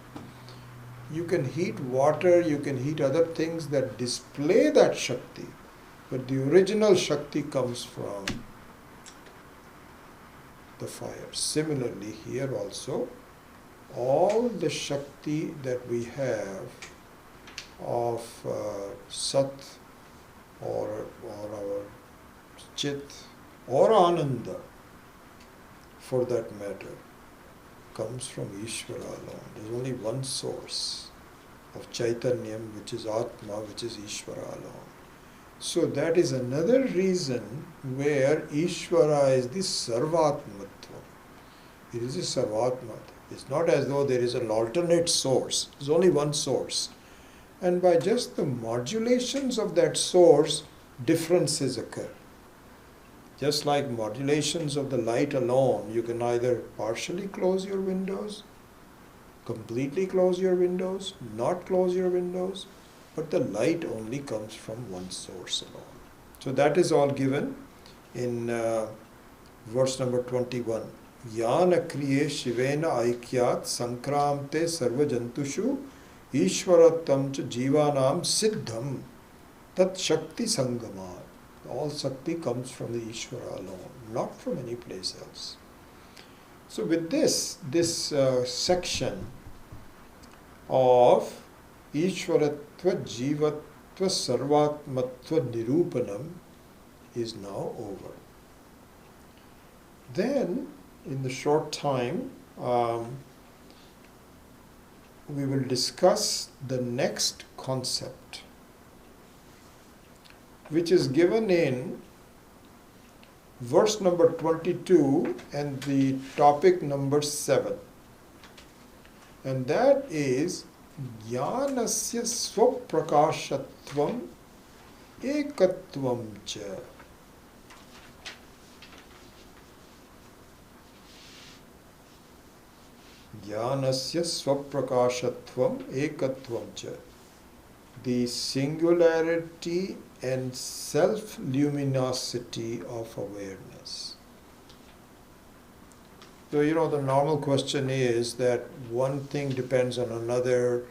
You can heat water, you can heat other things that display that Shakti, but the original Shakti comes from the fire. Similarly, here also, all the Shakti that we have of Sat or our Chit or Ananda, for that matter, comes from Ishvara alone. There's only one source of Chaitanyam, which is Atma, which is Ishvara alone. So that is another reason where Ishvara is the Sarvatmatva. It is a Sarvatmatva. It's not as though there is an alternate source. There's only one source. And by just the modulations of that source, differences occur. Just like modulations of the light alone, you can either partially close your windows, completely close your windows, not close your windows, but the light only comes from one source alone. So that is all given in verse number 21. Yana kriye shivena aikyat sankramte sarvajantushu ishvaratam cha jivanam siddham tat shakti sangamat. All Shakti comes from the Ishvara alone, not from any place else. So with this section of Ishvaratva Jivatva Sarvatmatva Nirupanam is now over. Then, in the short time, we will discuss the next concept, which is given in verse number 22 and the topic number 7. And that is Jnanasya Swaprakashatvam Ekatvam Cha. Jnanasya Swaprakashatvam Ekatvam Cha. The singularity and self-luminosity of awareness. So, the normal question is that one thing depends on another,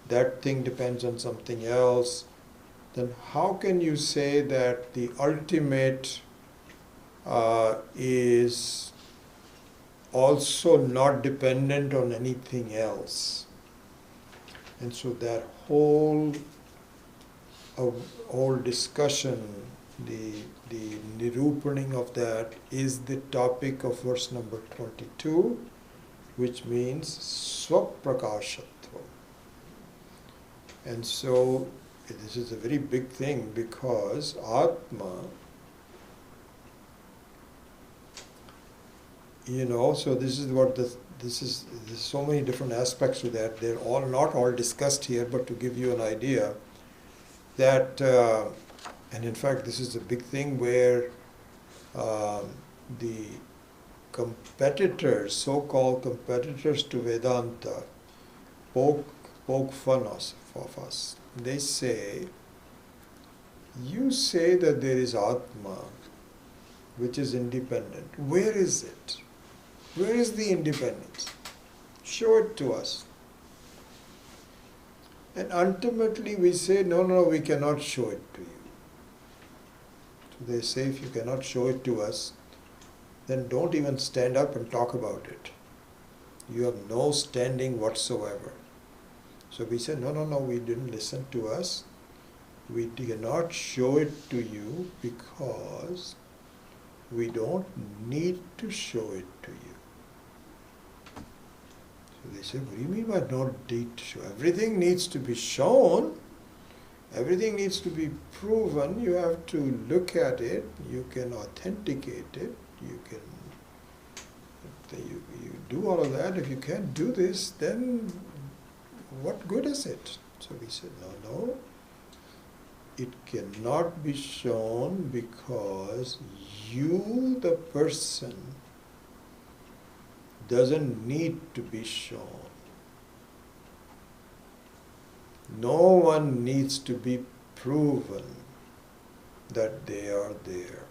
that thing depends on something else. Then how can you say that the ultimate is also not dependent on anything else? And so that whole discussion, the nirupaning of that is the topic of verse number 22, which means swaprakashatva. And so this is a very big thing, because Atma, so this is what there's so many different aspects to that. They're all not all discussed here, but to give you an idea that, and in fact this is a big thing where the competitors, so-called competitors to Vedanta, poke fun of us. They say, you say that there is Atma, which is independent. Where is it? Where is the independence? Show it to us. And ultimately we say, no, we cannot show it to you. So they say, if you cannot show it to us, then don't even stand up and talk about it. You have no standing whatsoever. So we said, no, we didn't listen to us. We cannot show it to you because we don't need to show it to you. So they say, what do you mean by not need to show? Everything needs to be shown. Everything needs to be proven. You have to look at it. You can authenticate it. You can you do all of that. If you can't do this, then what good is it? So we said, no. It cannot be shown because you, the person, doesn't need to be shown. No one needs to be proven that they are there.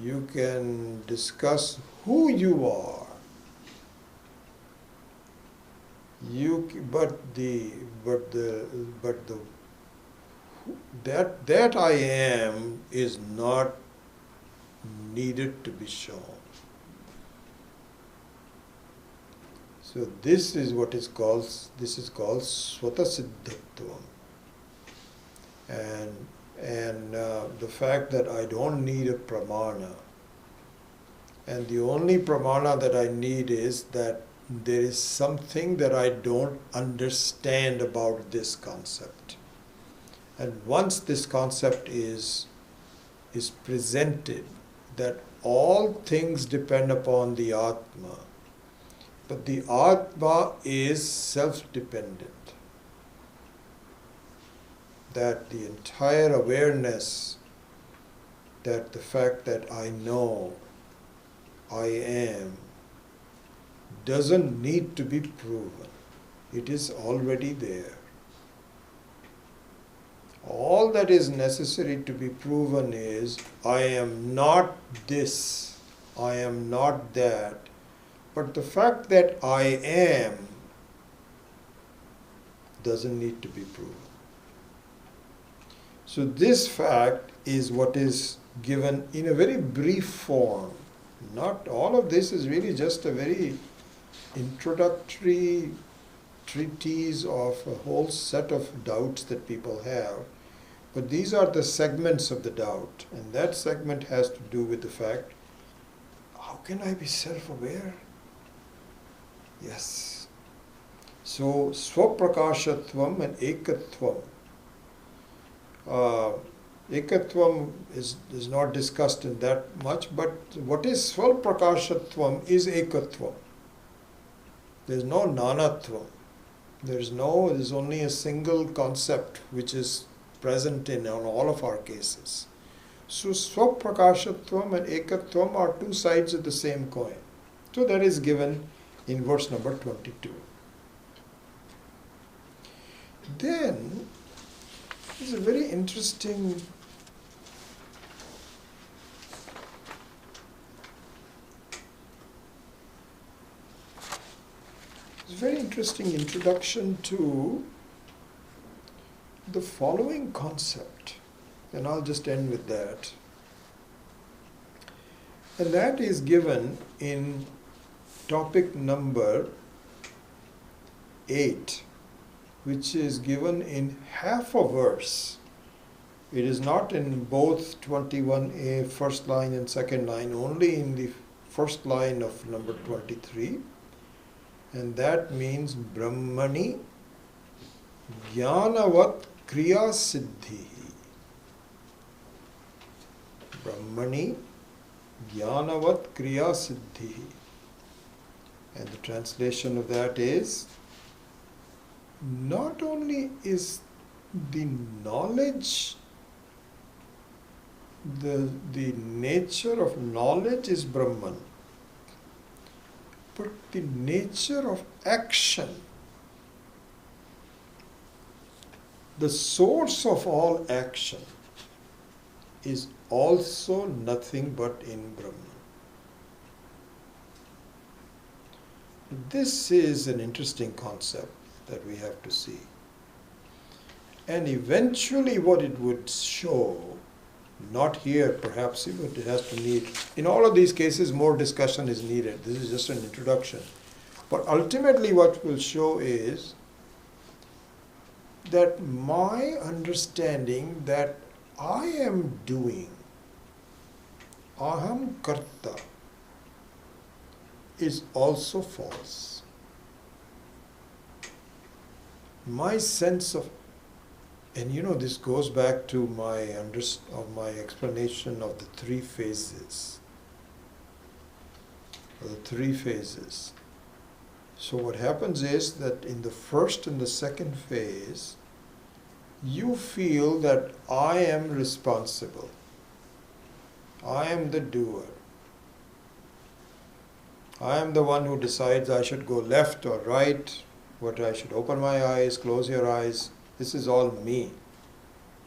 You can discuss who you are. That I am is not needed to be shown. So this is called Swatasiddhatvam. And the fact that I don't need a pramana. And the only pramana that I need is that there is something that I don't understand about this concept. And once this concept is presented, that all things depend upon the Atma, but the Atma is self-dependent. That the entire awareness, that the fact that I know, I am, doesn't need to be proven. It is already there. All that is necessary to be proven is, I am not this, I am not that. But the fact that I am doesn't need to be proven. So this fact is what is given in a very brief form. Not all of this is really just a very introductory treatise of a whole set of doubts that people have. But these are the segments of the doubt. And that segment has to do with the fact, how can I be self-aware? Yes. So, swaprakashatvam and ekatvam. Ekatvam is not discussed in that much, but what is Swalprakashatvam is Ekatvam. There is no Nanatvam. There is only a single concept which is present in all of our cases. So Swaprakashatvam and Ekatvam are two sides of the same coin. So that is given in verse number 22. Then there's a very interesting introduction to the following concept, and I'll just end with that. And that is given in topic number 8, which is given in half a verse. It is not in both 21a, first line and second line, only in the first line of number 23. And that means Brahmani Jnanavat Kriya Siddhi. Brahmani Jnanavat Kriya Siddhi. And the translation of that is, not only is the knowledge, the nature of knowledge is Brahman, but the nature of action, the source of all action, is also nothing but in Brahman. This is an interesting concept that we have to see. And eventually what it would show, not here perhaps, but it has to need, in all of these cases more discussion is needed. This is just an introduction. But ultimately what will show is that my understanding that I am doing, aham karta, is also false. My sense of, and this goes back to my explanation of the three phases. So what happens is that in the first and the second phase, you feel that I am responsible. I am the doer. I am the one who decides I should go left or right, whether I should open my eyes, close your eyes. This is all me.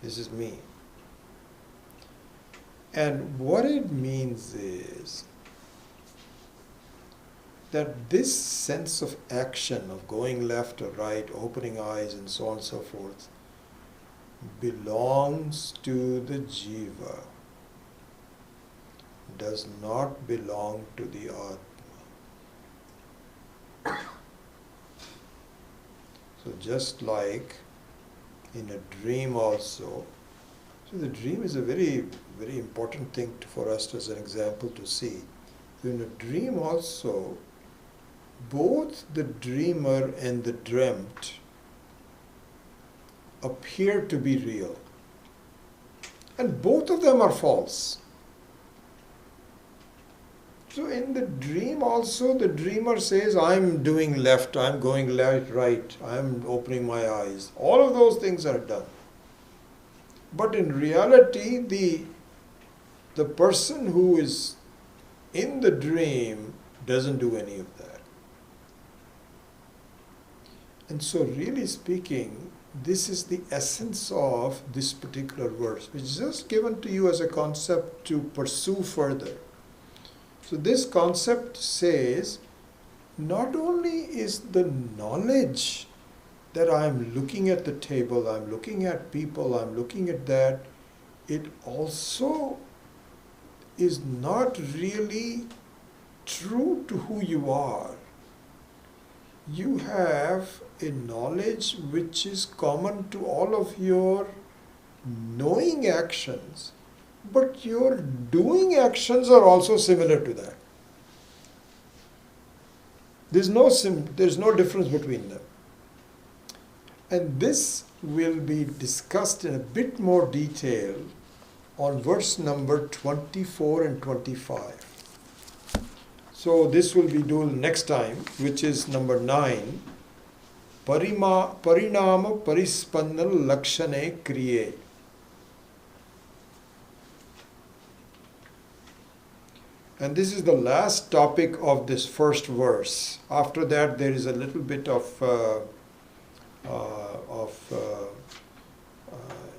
This is me. And what it means is that this sense of action, of going left or right, opening eyes and so on and so forth, belongs to the jiva, does not belong to the atma. So just like in a dream also, so the dream is a very, very important thing for us as an example to see. So in a dream also, both the dreamer and the dreamt appear to be real. And both of them are false. So in the dream also, the dreamer says, I'm doing left, I'm going left, right, I'm opening my eyes. All of those things are done. But in reality, the person who is in the dream doesn't do any of that. And so really speaking, this is the essence of this particular verse, which is just given to you as a concept to pursue further. So this concept says, not only is the knowledge that I'm looking at the table, I'm looking at people, I'm looking at that, it also is not really true to who you are. You have a knowledge which is common to all of your knowing actions, but your doing actions are also similar to that. There's no difference between them. And this will be discussed in a bit more detail on verse number 24 and 25. So this will be done next time, which is number 9. Parinama parispanna lakshane kriye. And this is the last topic of this first verse. After that, there is a little bit of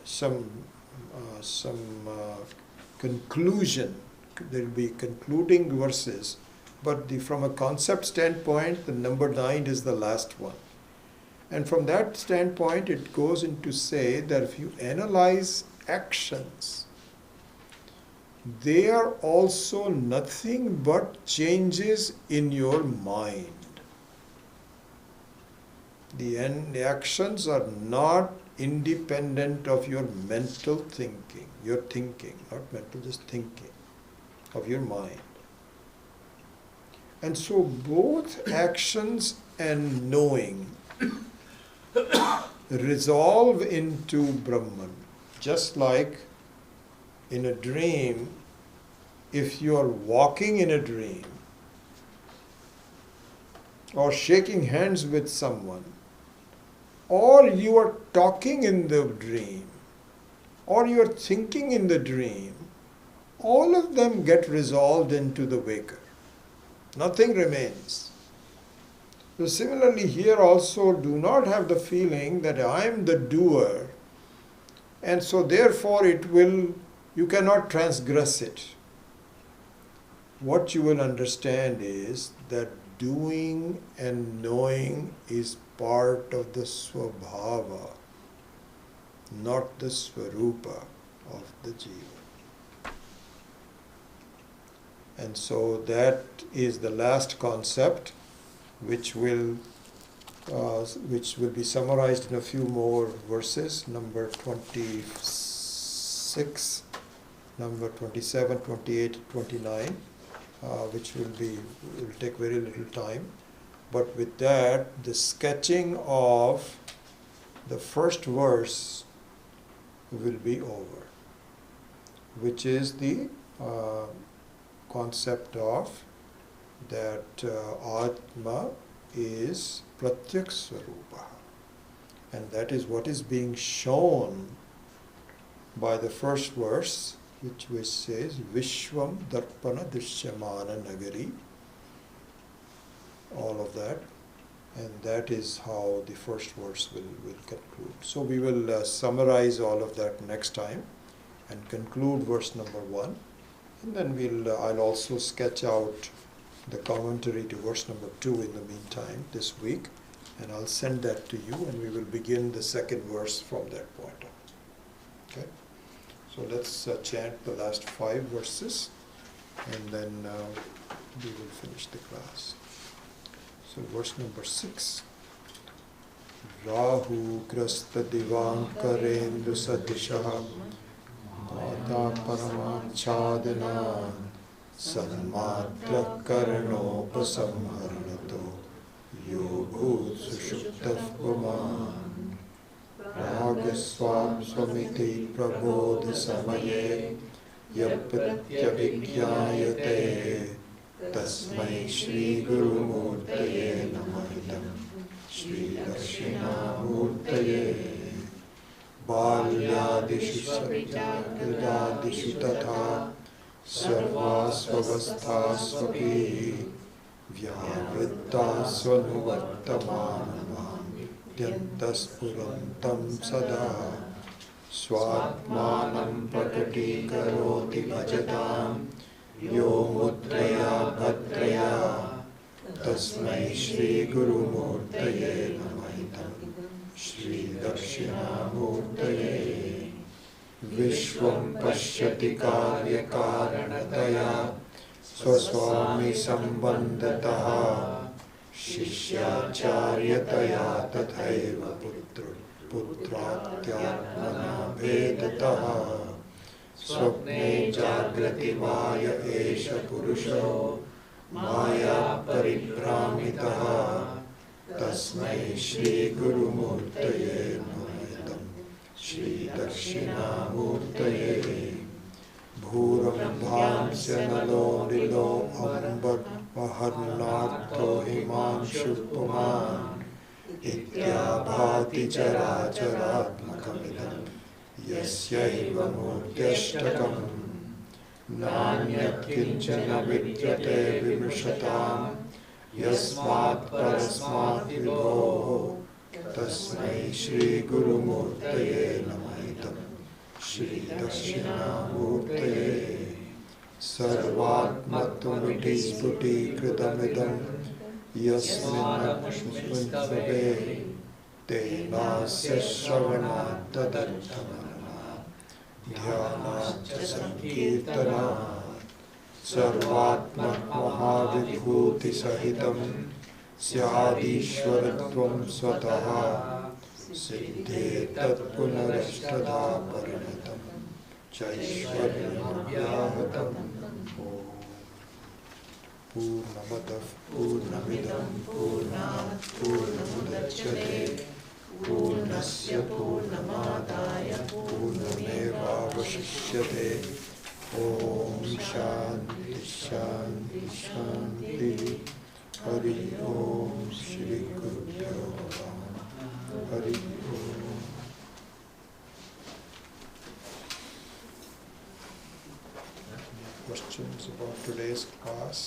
some conclusion. There will be concluding verses, but from a concept standpoint, the number 9 is the last one. And from that standpoint, it goes into say that if you analyze actions, they are also nothing but changes in your mind. The actions are not independent of your mental thinking, your thinking, not mental, just thinking of your mind. And so both actions and knowing resolve into Brahman. Just like in a dream, if you are walking in a dream or shaking hands with someone, or you are talking in the dream, or you are thinking in the dream, all of them get resolved into the waker. Nothing remains. So similarly here also, do not have the feeling that I am the doer, and so therefore you cannot transgress it. What you will understand is that doing and knowing is part of the swabhava, not the swarupa of the jiva. And so that is the last concept, which will be summarized in a few more verses, number 26, number 27, 28, 29, which will take very little time. But with that, the sketching of the first verse will be over, which is the concept of that Atma is Pratyak Swarupa. And that is what is being shown by the first verse, which says Vishwam Darpana Drishyamana Nagari. All of that. And that is how the first verse will conclude. So we will summarize all of that next time and conclude verse number 1. And then I'll also sketch out the commentary to verse number 2 in the meantime this week, and I'll send that to you, and we will begin the second verse from that point on. Okay? So let's chant the last 5 verses, and then we will finish the class. So verse number 6. Rahu grasta divankarendu sadishaha Mata paramachadana Sanmatra karanopasamharanato Yobhut sushuptaf puman Ragaswam swamiti prabodha samaye Yapratyavigyayate Tasmai Shri Guru Murtaye Namahitam Shri Dakshinamurtaye Balyadishu Satyadishu Tatha Sarvasvavasthasvapi Vyavrittasvanuvartamanam Dyantaspurantam Sada Swatmanam Prakati Karoti Bhajatam Yo Mudraya Bhadraya Tasmai Shri Guru Murtaye Namahitam Shri Dakshinamurtaye Vishwam Pashyati Karya Karanataya Swaswami Sambandataha Shishyacharyataya Tathaiva Putratyatmana Vedataha Swapne Jagrati Maya Esha Purusho Maya Paribhramitaha Tasmai Shri Guru Murtaye Namahitam Shri Dakshinamurtaye भूरम्भांस्य नलो नीलो अम्बर्महर्नाथो हिमांशुपुमान् इत्याभाति चराचरात्मकमिदं यस्यैव मूर्त्यष्टकम् नान्यत् किञ्चन विद्यते विमृशताम् यस्मात् परस्मात् विभोः तस्मै श्रीगुरुमूर्तये नमः इदं श्रीदक्षिणामूर्तये सर्वात्मत्वमिति स्फुटीकृतमिदं यस्मिन्नप्सुवे तेनास्य श्रवणात् तदर्थमननात् ध्यानात् च संकीर्तनात् सर्वात्ममहाविभूतिसहितं स्यादीश्वरत्वं स्वतः सिद्धेत् तत्पुनरष्टधा परिणतं चैश्वर्यमव्याहतम्। पूर्णमदः पूर्णमिदं पूर्णात् पूर्णमुदच्यते पूर्णस्य पूर्णमादाय पूर्णमेवावशिष्यते। ॐ शान्ति शान्ति शान्ति। हरि ओम श्री गुरुभ्यो नमः। हरि ओम। Questions about today's class?